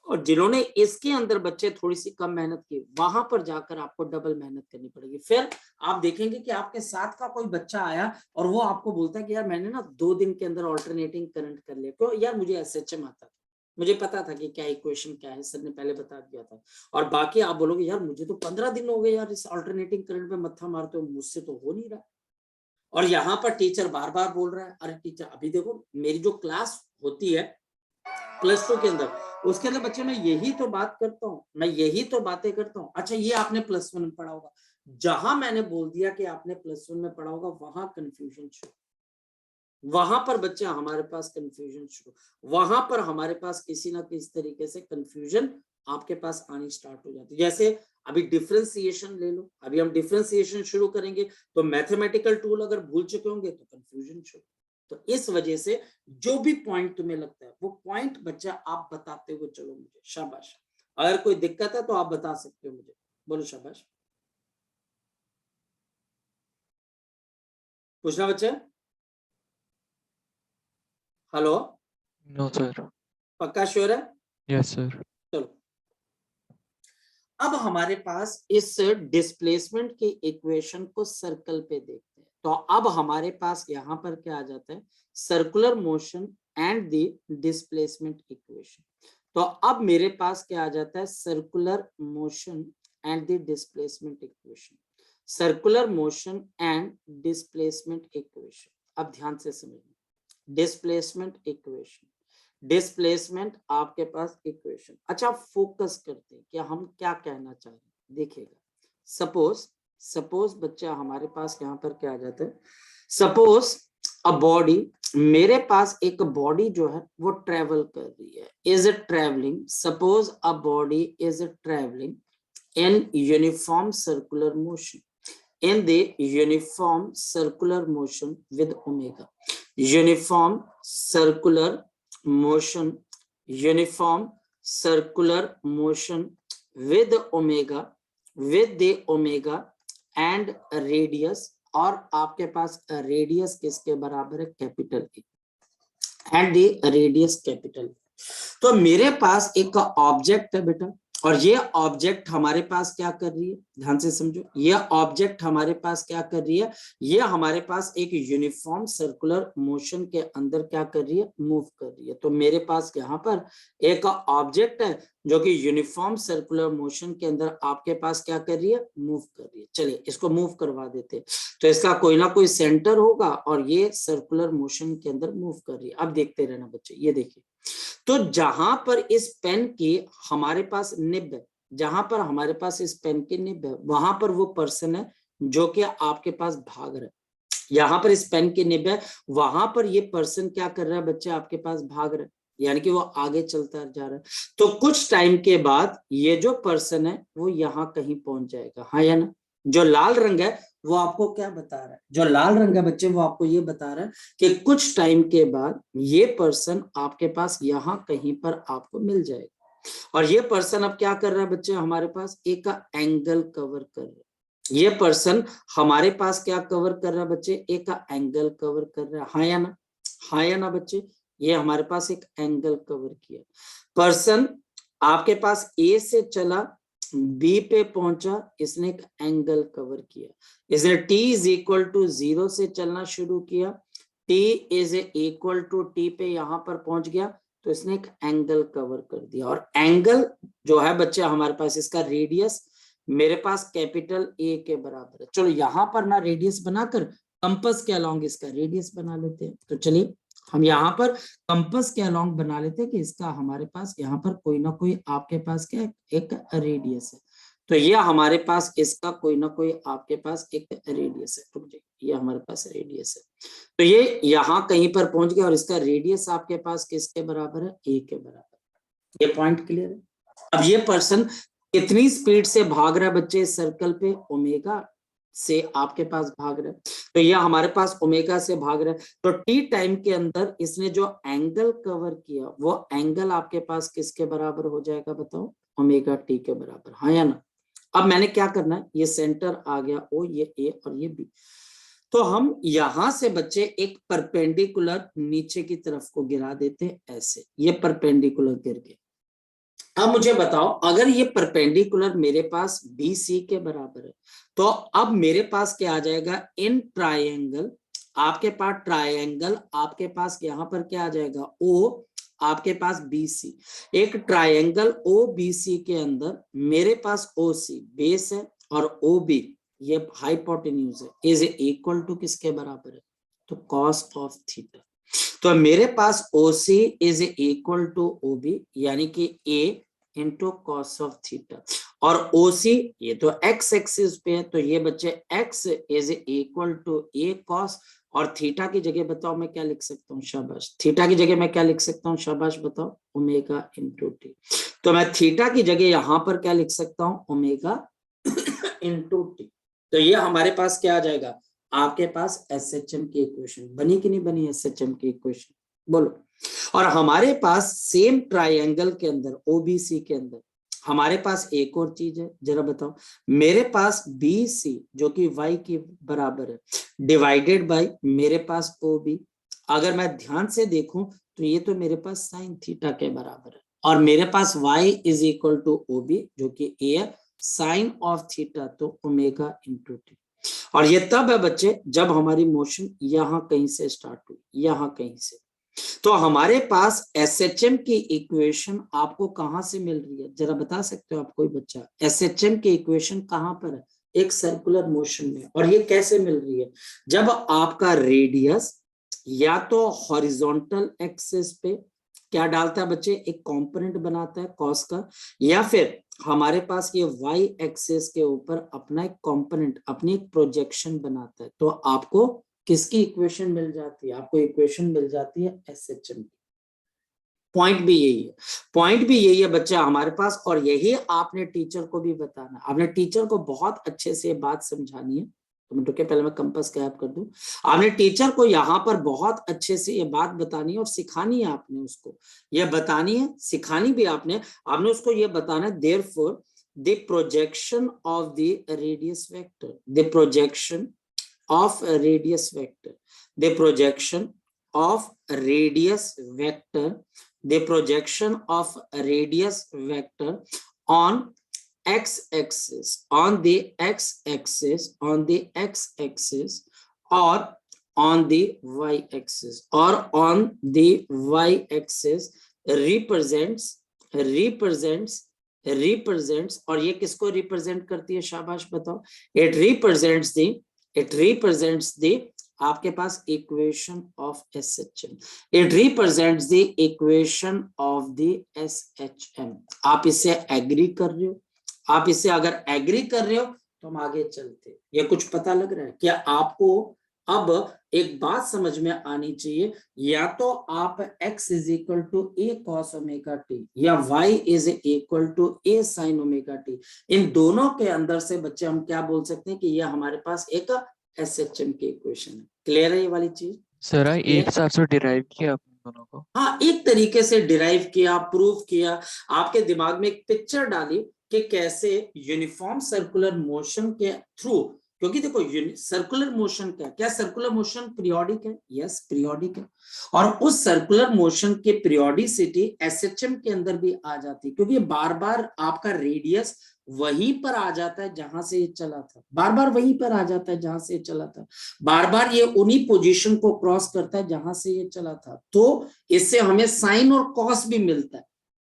और जिन्होंने इसके अंदर बच्चे थोड़ी सी कम मेहनत की, वहां पर जाकर आपको डबल मेहनत करनी पड़ेगी। फिर आप देखेंगे कि आपके साथ का कोई बच्चा आया और वो आपको बोलता है कि यार मैंने ना 2 दिन के अंदर ऑल्टरनेटिंग करंट कर लिया, क्यों यार मुझे SHM आता था, मुझे पता था कि क्या इक्वेशन क्या है, सर ने पहले बता दिया था। और बाकी आप बोलोगे यार मुझे तो 15 दिन हो गए यार इस ऑल्टरनेटिंग करंट पे मत्था मारते हो, मुझसे तो हो नहीं रहा। और यहाँ पर टीचर बार बार बोल रहा है, अरे टीचर अभी देखो मेरी जो क्लास होती है +2 के अंदर, उसके अंदर बच्चे मैं यही तो बात करता हूँ, मैं यही तो बातें करता हूँ। अच्छा ये आपने +1 में पढ़ा होगा, जहां मैंने बोल दिया कि आपने +1 में पढ़ा होगा वहां कंफ्यूजन शुरू, वहां पर बच्चा हमारे पास कंफ्यूजन शुरू, वहां पर हमारे पास किसी ना किसी तरीके से कंफ्यूजन आपके पास आनी स्टार्ट हो जाती है। जैसे अभी डिफरेंशिएशन ले लो, अभी हम डिफरेंशिएशन शुरू करेंगे तो मैथमेटिकल टूल अगर भूल चुके होंगे तो कंफ्यूजन शुरू। तो इस वजह से जो भी पॉइंट तुम्हें लगता है वो पॉइंट बच्चा आप बताते हुए चलो मुझे, शाबाश। अगर कोई दिक्कत है तो आप बता सकते हो मुझे, बोलो शाबाश। पूछना बच्चा? Hello, no sir. पक्का श्योर है? Yes sir. चलो अब हमारे पास इस डिस्प्लेसमेंट की इक्वेशन को सर्कल पे देखते हैं। तो अब हमारे पास यहाँ पर क्या आ जाता है, circular motion and the displacement equation. तो अब मेरे पास क्या आ जाता है, circular motion and the displacement equation. Circular motion and displacement equation, अब ध्यान से समझिए। डिस्प्लेसमेंट इक्वेशन, डिस्प्लेसमेंट आपके पास इक्वेशन। अच्छा फोकस करते हैं कि हम क्या कहना चाह रहे हैं, देखिएगा। सपोज बच्चा हमारे पास यहाँ पर क्या आ जाता है, सपोज अ बॉडी, मेरे पास एक बॉडी जो है वो ट्रेवल कर रही है, is travelling, suppose a body is travelling in uniform circular motion, in the uniform circular motion with omega. Uniform circular motion, uniform circular motion with omega, with the omega and radius, और आपके पास radius किसके बराबर है, capital A, and the radius capital. तो मेरे पास एक object है बेटा, और ये ऑब्जेक्ट हमारे पास क्या कर रही है, ध्यान से समझो, ये ऑब्जेक्ट हमारे पास क्या कर रही है, ये हमारे पास एक यूनिफॉर्म सर्कुलर मोशन के अंदर क्या कर रही है, मूव कर रही है। तो मेरे पास यहाँ पर एक ऑब्जेक्ट है जो कि यूनिफॉर्म सर्कुलर मोशन के अंदर आपके पास क्या कर रही है, मूव कर रही है। चलिए इसको मूव करवा देते हैं। तो इसका कोई ना कोई सेंटर होगा और ये सर्कुलर मोशन के अंदर मूव कर रही है। अब देखते रहना बच्चे, ये देखिए, तो जहां पर इस पेन की हमारे पास निब है, जहां पर हमारे पास इस पेन की निब है, वहां पर वो पर्सन है जो कि आपके पास भाग रहा है। यहाँ पर इस पेन की निब है, वहां पर ये पर्सन क्या कर रहा है बच्चे, आपके पास भाग रहा है, यानी कि वो आगे चलता जा रहा है। तो कुछ टाइम के बाद ये जो पर्सन है वो यहाँ कहीं पहुंच जाएगा, हाँ या ना? जो लाल रंग है वो आपको क्या बता रहा है, जो लाल रंग है बच्चे वो आपको ये बता रहा है कि कुछ टाइम के बाद ये पर्सन आपके पास यहाँ कहीं पर आपको मिल जाएगा। और ये पर्सन अब क्या कर रहा है बच्चे, हमारे पास एक एंगल कवर कर रहा है। ये पर्सन हमारे पास क्या कवर कर रहा है बच्चे, एक एंगल कवर कर रहा है, हाँ या ना, हाँ या ना बच्चे, ये हमारे पास एक एंगल कवर किया। पर्सन आपके पास ए से चला, बी पे पहुंचा, इसने एक एंगल कवर किया। इसने t इज इक्वल टू 0 से चलना शुरू किया, t is equal to t पे यहां पर पहुंच गया, तो इसने एक एंगल कवर कर दिया। और एंगल जो है बच्चे हमारे पास, इसका रेडियस मेरे पास कैपिटल ए के बराबर है। चलो यहां पर ना रेडियस बनाकर कंपास के अलोंग इसका रेडियस बना लेते हैं। तो चलिए हम यहाँ पर कंपास के अलोंग बना लेते हैं कि इसका हमारे पास यहाँ पर कोई ना कोई आपके पास क्या एक रेडियस है। तो ये हमारे पास इसका कोई ना कोई आपके पास एक रेडियस है, रुक जाइए, ये हमारे पास रेडियस है। तो ये यहाँ कहीं पर पहुंच गया और इसका रेडियस आपके पास किसके बराबर है, ए के बराबर। ये पॉइंट क्लियर है। अब ये पर्सन कितनी स्पीड से भाग रहा है बच्चे इस सर्कल पे, ओमेगा से आपके पास भाग रहा है। तो ये हमारे पास ओमेगा से भाग रहा है। तो टी टाइम के अंदर इसने जो एंगल कवर किया वो एंगल आपके पास किसके बराबर हो जाएगा बताओ, ओमेगा टी के बराबर, हाँ या ना। अब मैंने क्या करना है, ये सेंटर आ गया ओ, ये ए और ये बी। तो हम यहां से बच्चे एक परपेंडिकुलर नीचे की तरफ को गिरा देते हैं ऐसे, ये परपेंडिकुलर गिर गए। अब मुझे बताओ, अगर ये परपेंडिकुलर मेरे पास बी सी के बराबर है, तो अब मेरे पास क्या आ जाएगा, इन ट्रायंगल आपके पास ट्रायंगल आपके पास यहाँ पर क्या आ जाएगा, ओ आपके पास बी सी। एक ट्रायंगल ओ बी सी के अंदर मेरे पास ओ सी बेस है और ओ बी ये हाइपोटेन्यूज है, इज इक्वल टू किसके बराबर है, तो कॉस ऑफ थीटा। तो मेरे पास OC is equal to OB, यानी कि A into cos of theta. और OC ये तो x एक्सिस पे है, तो ये बच्चे x is equal to A cos, और थीटा की जगह बताओ मैं क्या लिख सकता हूँ, शाबाश, थीटा की जगह मैं क्या लिख सकता हूँ, शाबाश बताओ, ओमेगा इंटू टी। तो मैं थीटा की जगह यहां पर क्या लिख सकता हूँ, ओमेगा इंटू टी। तो ये हमारे पास क्या आ जाएगा, आपके पास SHM की इक्वेशन बनी कि नहीं बनी, SHM की इक्वेशन बोलो। और हमारे पास सेम ट्रायंगल के अंदर OBC के अंदर हमारे पास एक और चीज है, जरा बताओ, मेरे पास BC जो कि y की बराबर है डिवाइडेड बाय मेरे पास OB। अगर मैं ध्यान से देखूं तो ये तो मेरे पास साइन थीटा के बराबर है, और मेरे पास y is equal to OB जो कि A है, साइन ऑफ थीटा तो ओमेगा इंटू टी। और ये तब है बच्चे जब हमारी मोशन यहां कहीं से स्टार्ट हुई, यहां कहीं से। तो हमारे पास SHM की इक्वेशन आपको कहां से मिल रही है, जरा बता सकते हो आप कोई बच्चा, SHM की इक्वेशन कहां पर है, एक सर्कुलर मोशन में। और ये कैसे मिल रही है, जब आपका रेडियस या तो हॉरिजॉन्टल एक्सिस पे क्या डालता है बच्चे, एक कंपोनेंट बनाता है कॉस का, या फिर हमारे पास ये y एक्सिस के ऊपर अपना एक कंपोनेंट, अपनी एक प्रोजेक्शन बनाता है, तो आपको किसकी इक्वेशन मिल जाती है, आपको इक्वेशन मिल जाती है SHM की। पॉइंट भी यही है, पॉइंट भी यही है बच्चा हमारे पास, और यही आपने टीचर को भी बताना, आपने टीचर को बहुत अच्छे से बात समझानी है। तो मैं रुके, पहले मैं कंपास गायब कर दूं। आपने टीचर को यहाँ पर बहुत अच्छे से ये बात बतानी है और सिखानी है, आपने उसको ये बतानी है, सिखानी भी आपने उसको ये बताना है, therefore the projection of the radius vector, the projection of a radius vector, the projection of radius vector, the projection of radius vector on x-axis, on the x-axis, on the x-axis, or on the y-axis, or on the y-axis represents, और ये किसको represent करती है, शाबाश बताओ, it represents the आपके पास equation of SHM, it represents the equation of the SHM। आप इससे एग्री कर रहे हो, आप इससे अगर एग्री कर रहे हो तो हम आगे चलते। ये कुछ पता लग रहा है क्या आपको, अब एक बात समझ में आनी चाहिए, या तो आप x is equal to a cos omega t या y is equal to a sin omega t, इन दोनों के अंदर से बच्चे हम क्या बोल सकते हैं कि ये हमारे पास एक SHM की इक्वेशन है। क्लियर है ये वाली चीज? सर एक हिसाब से डिराइव किया आपने दोनों को? हाँ, एक तरीके से डिराइव किया, प्रूव किया, आपके दिमाग में एक पिक्चर डाली कि कैसे यूनिफॉर्म सर्कुलर मोशन के थ्रू, क्योंकि देखो सर्कुलर मोशन क्या सर्कुलर मोशन पीरियोडिक है? यस, पीरियोडिक है। और उस सर्कुलर मोशन के पीरियोडिसिटी एसएचएम के अंदर भी आ जाती है, क्योंकि बार बार आपका रेडियस वहीं पर आ जाता है जहां से ये चला था, बार बार वहीं पर आ जाता है जहां से ये चला था, बार बार ये उन्हीं पोजीशन को क्रॉस करता है जहां से ये चला था। तो इससे हमें साइन और कॉस भी मिलता है।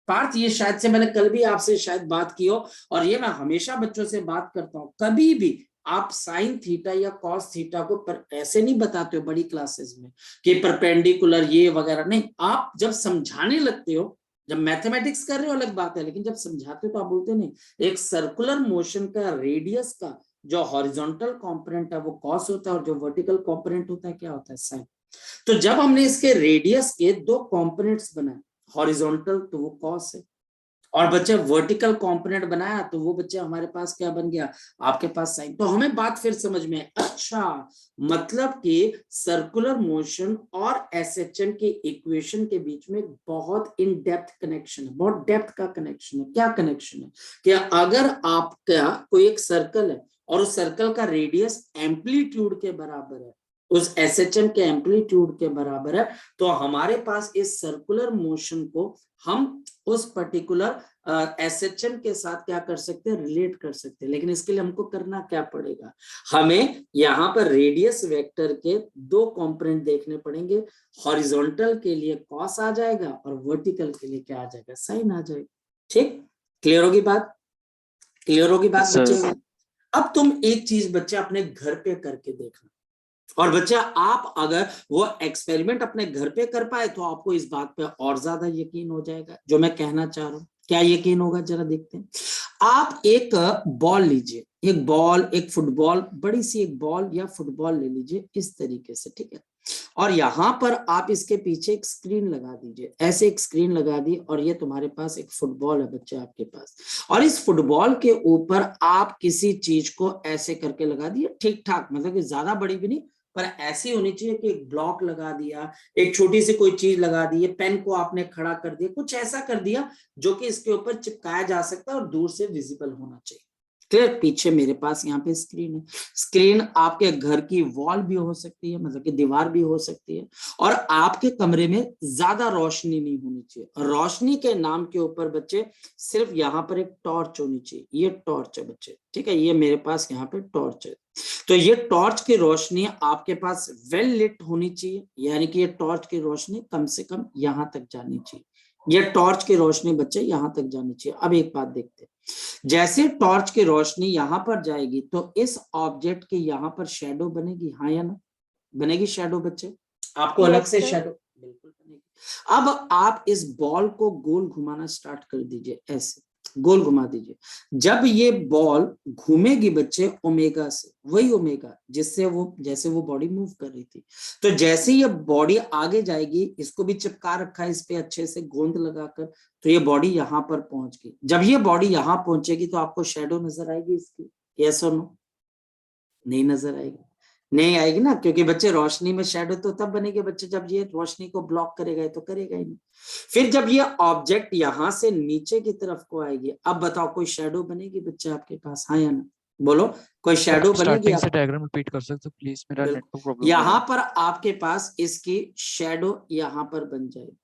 पार्थ, ये शायद से मैंने कल भी आपसे शायद बात की हो, और ये मैं हमेशा बच्चों से बात करता हूं, कभी भी आप साइन थीटा या कॉस थीटा को ऐसे नहीं बताते हो बड़ी क्लासेस में कि परपेंडिकुलर ये वगैरह नहीं। आप जब समझाने लगते हो, जब मैथमेटिक्स कर रहे हो अलग बात है, लेकिन जब समझाते हो तो आप बोलते नहीं, एक सर्कुलर मोशन का रेडियस का जो हॉरिजॉन्टल कंपोनेंट है वो कॉस होता है, और जो वर्टिकल कंपोनेंट होता है क्या होता है? साइन। तो जब हमने इसके रेडियस के दो कंपोनेंट्स बनाए, हॉरिजॉन्टल तो वो कॉस है, और बच्चे वर्टिकल कंपोनेंट बनाया तो वो बच्चे हमारे पास क्या बन गया? आपके पास साइन। तो हमें बात फिर समझ में, अच्छा मतलब कि सर्कुलर मोशन और एसएचएम के इक्वेशन के बीच में बहुत इन डेप्थ कनेक्शन है, बहुत डेप्थ का कनेक्शन है। क्या कनेक्शन है? कि अगर आपका कोई एक सर्कल है और उस सर्कल का रेडियस एम्पलीट्यूड के बराबर है, उस एसएचएम के एम्पलीट्यूड के बराबर है, तो हमारे पास इस सर्कुलर मोशन को हम उस पर्टिकुलर एसएचएम के साथ क्या कर सकते हैं? रिलेट कर सकते हैं। लेकिन इसके लिए हमको करना क्या पड़ेगा? हमें यहाँ पर रेडियस वेक्टर के दो कंपोनेंट देखने पड़ेंगे। हॉरिजॉन्टल के लिए कॉस आ जाएगा और वर्टिकल के लिए क्या आ जाएगा? साइन आ जाएगा। ठीक, क्लियर होगी बात? क्लियर होगी बात बच्चे? अब तुम एक चीज बच्चे अपने घर पे करके देखना, और बच्चा आप अगर वो एक्सपेरिमेंट अपने घर पे कर पाए तो आपको इस बात पे और ज्यादा यकीन हो जाएगा जो मैं कहना चाह रहा हूं। क्या यकीन होगा जरा देखते हैं। आप एक बॉल लीजिए, एक बॉल, एक फुटबॉल, बड़ी सी एक बॉल या फुटबॉल ले लीजिए इस तरीके से, ठीक है, और यहां पर आप इसके पीछे एक स्क्रीन लगा दीजिए, ऐसे एक स्क्रीन लगा दी, और ये तुम्हारे पास एक फुटबॉल है बच्चे आपके पास, और इस फुटबॉल के ऊपर आप किसी चीज को ऐसे करके लगा दिए, ठीक ठाक, मतलब कि ज्यादा बड़ी भी नहीं पर ऐसी होनी चाहिए कि एक ब्लॉक लगा दिया, एक छोटी सी कोई चीज लगा दी, पेन को आपने खड़ा कर दिया, कुछ ऐसा कर दिया जो कि इसके ऊपर चिपकाया जा सकता है और दूर से विजिबल होना चाहिए। क्लियर? पीछे मेरे पास यहाँ पे स्क्रीन है। स्क्रीन आपके घर की वॉल भी हो सकती है, मतलब कि दीवार भी हो सकती है, और आपके कमरे में ज्यादा रोशनी नहीं होनी चाहिए। रोशनी के नाम के ऊपर बच्चे सिर्फ यहाँ पर एक टॉर्च होनी चाहिए। ये टॉर्च है बच्चे, ठीक है, ये मेरे पास यहाँ पे टॉर्च है। तो ये टॉर्च की रोशनी आपके पास वेल लिट होनी चाहिए, यानी कि ये टॉर्च की रोशनी कम से कम यहां तक जानी चाहिए। ये टॉर्च की रोशनी बच्चे यहां तक जानी चाहिए। अब एक बात देखते हैं, जैसे टॉर्च की रोशनी यहां पर जाएगी तो इस ऑब्जेक्ट के यहां पर शेडो बनेगी, हाँ या ना? बनेगी शेडो बच्चे? आपको अलग से शेडो बिल्कुल बनेगी। अब आप इस बॉल को गोल घुमाना स्टार्ट कर दीजिए, ऐसे गोल घुमा दीजिए। जब ये बॉल घूमेगी बच्चे ओमेगा से, वही ओमेगा जिससे वो, जैसे वो बॉडी मूव कर रही थी, तो जैसे ये बॉडी आगे जाएगी, इसको भी चिपका रखा है इस पे अच्छे से गोंद लगाकर, तो ये बॉडी यहाँ पर पहुंच गई। जब ये बॉडी यहाँ पहुंचेगी तो आपको शेडो नजर आएगी इसकी? यस और नो? नहीं नजर आएगी, नहीं आएगी ना, क्योंकि बच्चे रोशनी में शेडो तो तब बनेगी बच्चे जब ये रोशनी को ब्लॉक करेगा, तो करेगा ही नहीं। फिर जब ये ऑब्जेक्ट यहां से नीचे की तरफ को आएगी, अब बताओ कोई शेडो बनेगी बच्चे आपके पास, हाँ या ना? बोलो, कोई शेडो बनेगी? स्टार्टिंग आप से डायग्राम रिपीट कर सकते हो प्लीज, मेरा बिल्कुल, नेटवर्क प्रॉब्लम हो रहा यहां है। पर आपके पास इसकी शेडो यहां पर बन जाएगी।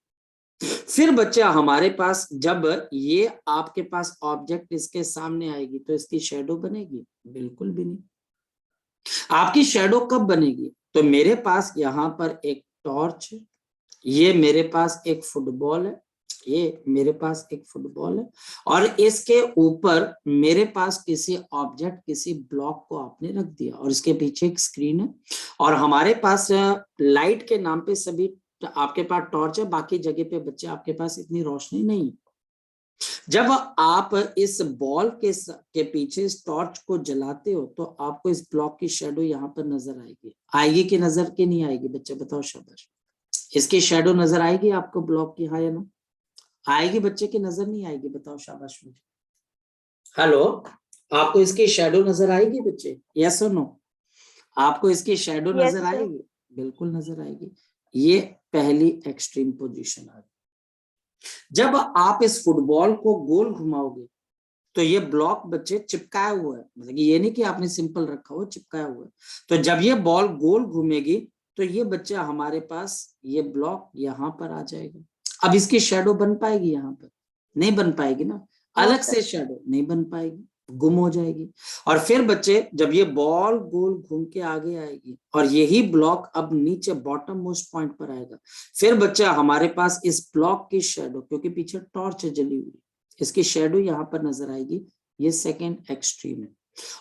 फिर बच्चा हमारे पास जब ये आपके पास ऑब्जेक्ट इसके सामने आएगी तो इसकी शेडो बनेगी? बिल्कुल भी नहीं। आपकी शेडो कब बनेगी? तो मेरे पास यहाँ पर एक टॉर्च है, ये मेरे पास एक फुटबॉल है, ये मेरे पास एक फुटबॉल है, और इसके ऊपर मेरे पास किसी ऑब्जेक्ट, किसी ब्लॉक को आपने रख दिया, और इसके पीछे एक स्क्रीन है, और हमारे पास लाइट के नाम पे सभी, आपके पास टॉर्च है, बाकी जगह पे बच्चे आपके पास इतनी रोशनी नहीं। जब आप इस बॉल के पीछे इस टॉर्च को जलाते हो तो आपको इस ब्लॉक की शेडो यहाँ पर नजर आएगी कि नजर की नहीं आएगी बच्चे बताओ शाबाश। इसकी शेडो नजर आएगी आपको ब्लॉक की, हाँ या नो? आएगी बच्चे की नजर नहीं आएगी बताओ शाबाश मुझे। हेलो, आपको इसकी शेडो नजर आएगी बच्चे, यस और नो? आपको इसकी शेडो यस नजर सर। आएगी, बिल्कुल नजर आएगी। ये पहली एक्सट्रीम पोजीशन आ गई। जब आप इस फुटबॉल को गोल घुमाओगे तो ये ब्लॉक बच्चे चिपकाया हुआ है, मतलब ये नहीं कि आपने सिंपल रखा हुआ, चिपकाया हुआ है। तो जब ये बॉल गोल घूमेगी तो ये बच्चा हमारे पास ये ब्लॉक यहाँ पर आ जाएगा। अब इसकी शेडो बन पाएगी यहाँ पर? नहीं बन पाएगी ना, अलग से शेडो नहीं बन पाएगी, गुम हो जाएगी। और फिर बच्चे जब ये बॉल गोल घूम के आगे आएगी और यही ब्लॉक अब नीचे बॉटम मोस्ट पॉइंट पर आएगा, फिर बच्चा हमारे पास इस ब्लॉक की शेडो, क्योंकि पीछे टॉर्च जली हुई, इसकी शेडो यहाँ पर नजर आएगी। ये सेकेंड एक्सट्रीम है।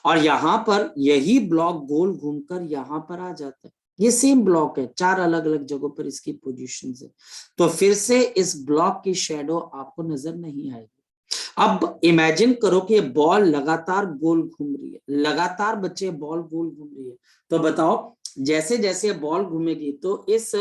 और यहाँ पर यही ब्लॉक गोल घूमकर यहाँ पर आ जाता है। ये सेम ब्लॉक है, 4 अलग अलग जगहों पर इसकी पोजीशंस है। तो फिर से इस ब्लॉक की शेडो आपको नजर नहीं आएगी। अब इमेजिन करो कि बॉल लगातार गोल घूम रही है, लगातार बच्चे बॉल गोल घूम रही है। तो बताओ जैसे जैसे बॉल घूमेगी तो इस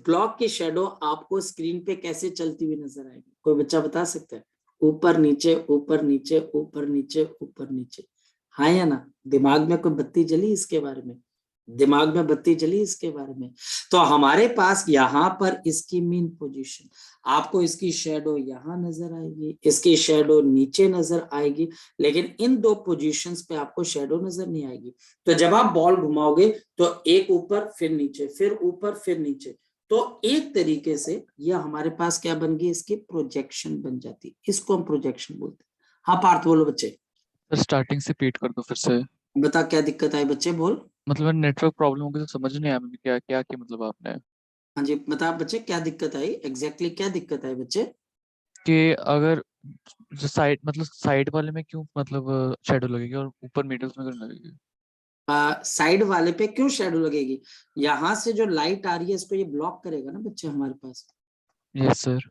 ब्लॉक की शेडो आपको स्क्रीन पे कैसे चलती हुई नजर आएगी? कोई बच्चा बता सकता है? ऊपर नीचे ऊपर नीचे ऊपर नीचे ऊपर नीचे, हाँ या ना? दिमाग में कोई बत्ती जली इसके बारे में? दिमाग में बत्ती जली इसके बारे में? तो हमारे पास यहाँ पर इसकी मेन पोजीशन, आपको इसकी शेडो यहाँ नजर आएगी, इसकी शेडो नीचे नजर आएगी, लेकिन इन 2 पोजीशंस पे आपको शेडो नजर नहीं आएगी। तो जब आप बॉल घुमाओगे तो एक ऊपर फिर नीचे, फिर ऊपर फिर नीचे, तो एक तरीके से यह हमारे पास क्या बन गई, इसकी प्रोजेक्शन बन जाती, इसको हम प्रोजेक्शन बोलते हैं। हाँ पार्थ बोलो बच्चे। सर स्टार्टिंग से रिपीट कर दो फिर से। बता क्या दिक्कत आई बच्चे, बोल। मतलब नेटवर्क प्रॉब्लम होगी तो समझ नहीं आया मुझे क्या क्या कि मतलब आपने हाँ जी बता बच्चे क्या दिक्कत आई, एग्जैक्टली क्या दिक्कत आई बच्चे? कि अगर जो साइड मतलब साइड वाले में क्यों मतलब शेडो लगेगी और ऊपर मिडल्स में क्यों नहीं लगेगी? साइड वाले पे क्यों शेडो लगेगी? यहाँ से जो लाइट आ रही है इसको ये ब्लॉक करेगा ना बच्चे हमारे पास। Yes sir.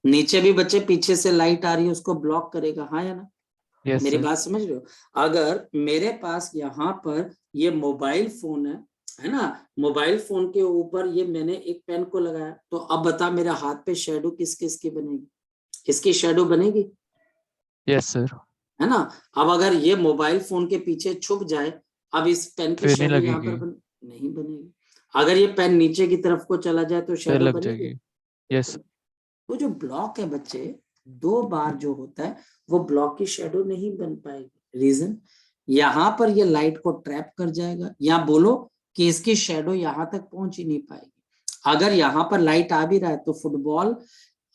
नीचे भी बच्चे पीछे से लाइट आ रही है उसको ब्लॉक करेगा, हाँ या ना? यस मेरी सर। बात समझ रहे हो? अगर मेरे पास यहाँ पर ये मोबाइल फोन है ना, मोबाइल फोन के ऊपर ये मैंने एक पेन को लगाया, तो अब बता मेरे हाथ पे शेडो किस किस की बनेगी? किसकी शेडो बनेगी? Yes sir. है ना? अब अगर ये मोबाइल फोन के पीछे छुप जाए, अब इस पेन की फिर नहीं शेडो यहाँ पर लगेगी। नहीं बनेगी। अगर ये पेन नीचे की तरफ को चला जाए तो फिर शेडो लग बनेगी। जाएगी। यस। तो जो ब्लॉक है बच्चे, 2 बार जो होता है वो ब्लॉक की शेडो नहीं बन पाएगी। रीजन, यहाँ पर ये लाइट को ट्रैप कर जाएगा, या बोलो कि इसकी शेडो यहाँ तक पहुंच ही नहीं पाएगी। अगर यहाँ पर लाइट आ भी रहा है तो फुटबॉल,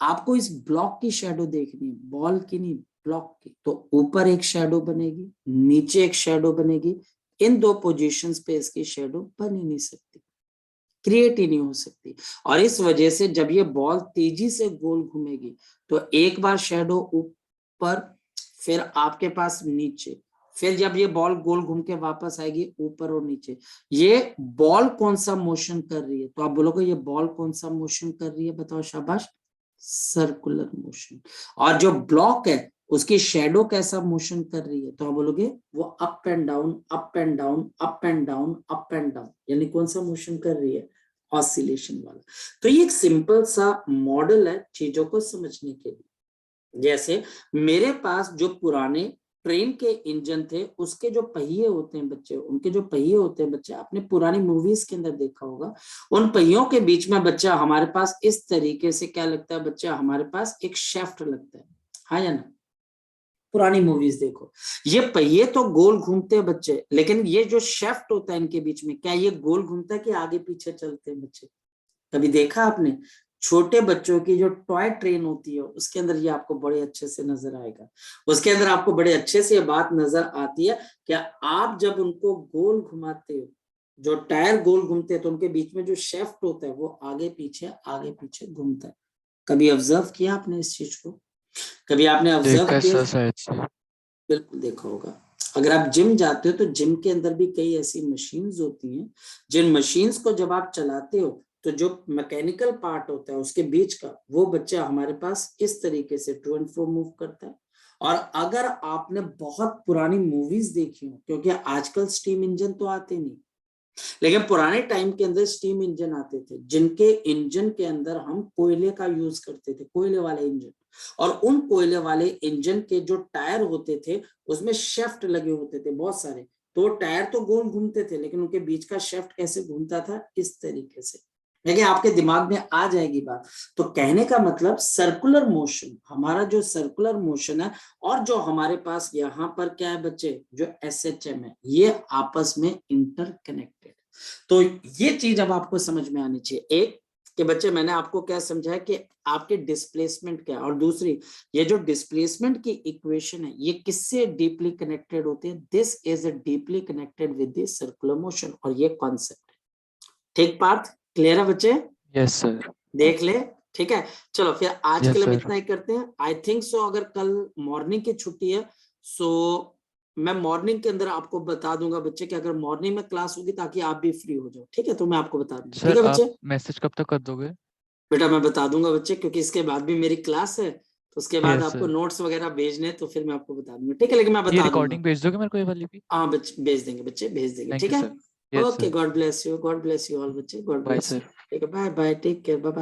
आपको इस ब्लॉक की शेडो देखनी है, बॉल की नहीं, ब्लॉक की। तो ऊपर एक शेडो बनेगी, नीचे एक शेडो बनेगी, इन 2 पोजीशंस पे इसकी शेडो बन ही नहीं सकती, क्रिएट ही नहीं हो सकती। और इस वजह से जब ये बॉल तेजी से गोल घूमेगी तो एक बार शेडो ऊपर, फिर आपके पास नीचे, फिर जब ये बॉल गोल घूम के वापस आएगी ऊपर और नीचे। ये बॉल कौन सा मोशन कर रही है? तो आप बोलोगे ये बॉल कौन सा मोशन कर रही है, बताओ शाबाश? Circular motion. और जो ब्लॉक है उसकी शेडो कैसा मोशन कर रही है? तो आप बोलोगे वो up and down up and down up and down up and down, यानी कौन सा मोशन कर रही है? ऑसिलेशन वाला। तो ये एक सिंपल सा मॉडल है चीजों को समझने के लिए। जैसे मेरे पास जो पुराने ट्रेन के इंजन थे, उसके जो पहिए होते हैं बच्चे, उनके जो पहिए होते हैं बच्चे, आपने पुरानी मूवीज के अंदर देखा होगा, उन पहियों के बीच में बच्चा हमारे पास इस तरीके से क्या लगता है बच्चा, हमारे पास एक शेफ्ट लगता है, हाँ या ना? पुरानी मूवीज देखो, ये पहिए तो गोल घूमते हैं बच्चे, लेकिन ये जो शेफ्ट होता है इनके बीच में, क्या ये गोल घूमता है कि आगे पीछे चलते हैं बच्चे? कभी देखा आपने? छोटे बच्चों की जो टॉय ट्रेन होती है उसके अंदर ये आपको बड़े अच्छे से नजर आएगा। उसके अंदर आपको बड़े अच्छे से ये बात नजर आती है कि आप जब उनको गोल घुमाते हो, जो टायर गोल घूमते हैं, तो उनके बीच में जो शेफ्ट होता है वो आगे पीछे घूमता है। कभी ऑब्जर्व किया आपने इस चीज को? कभी आपने ऑब्जर्व देखा है किया? सर शायद से। बिल्कुल देखा होगा। अगर आप जिम जाते हो तो जिम के अंदर भी कई ऐसी मशीन्स होती हैं, जिन मशीन्स को जब आप चलाते हो तो जो मैकेनिकल पार्ट होता है उसके बीच का वो बच्चा हमारे पास इस तरीके से टू एंड फ्रो मूव करता है। और अगर आपने बहुत पुरानी मूवीज देखी हो, क्योंकि आजकल स्टीम इंजन तो आते नहीं, लेकिन पुराने टाइम के अंदर स्टीम इंजन आते थे, जिनके इंजन के अंदर हम कोयले का यूज करते थे, कोयले वाले इंजन। और उन कोयले वाले इंजन के जो टायर होते थे उसमें शेफ्ट लगे होते थे बहुत सारे, तो टायर तो गोल घूमते थे, लेकिन उनके बीच का शेफ्ट कैसे घूमता था, इस तरीके से। देखिए आपके दिमाग में आ जाएगी बात। तो कहने का मतलब सर्कुलर मोशन, हमारा जो सर्कुलर मोशन है और जो हमारे पास यहाँ पर क्या है बच्चे, जो SHM है, ये आपस में इंटरकनेक्टेड। तो ये चीज अब आपको समझ में आनी चाहिए। एक कि बच्चे मैंने आपको क्या समझाया कि आपके डिस्प्लेसमेंट क्या है, और दूसरी ये जो डिस्प्लेसमेंट की इक्वेशन है ये किससे डीपली कनेक्टेड होती है, this is deeply connected with the circular motion, और ये कॉन्सेप्ट है। ठीक पार्थ, क्लियर है बच्चे? Yes sir. देख ले, ठीक है। चलो फिर आज यस के लिए हम सर। इतना ही करते हैं। आई थिंक सो अगर कल मॉर्निंग की छुट्टी है सो मैं मॉर्निंग के अंदर आपको बता दूंगा बच्चे कि अगर मॉर्निंग में क्लास होगी ताकि आप भी फ्री हो जाओ, ठीक है, तो मैं आपको बता दूंगा, ठीक सर है आप बच्चे? मैसेज कब तक कर दोगे? बेटा मैं बता दूंगा बच्चे, क्योंकि इसके बाद भी मेरी क्लास है, तो उसके बाद यस आपको सर। नोट्स वगैरह भेजने, तो फिर मैं आपको बता दूंगा, ठीक है, लेकिन मैं ये बता दूंगा। रिकॉर्डिंग भेज दोगे मेरे को, ये वाली भी? हाँ बच्चे भेज देंगे, बच्चे भेज देंगे, थैंक ठीक यू है। Sir. Yes okay, sir. God bless you, God bless you all बच्चे, God bye bless you. Sir. ठीक है, bye bye, take care, bye.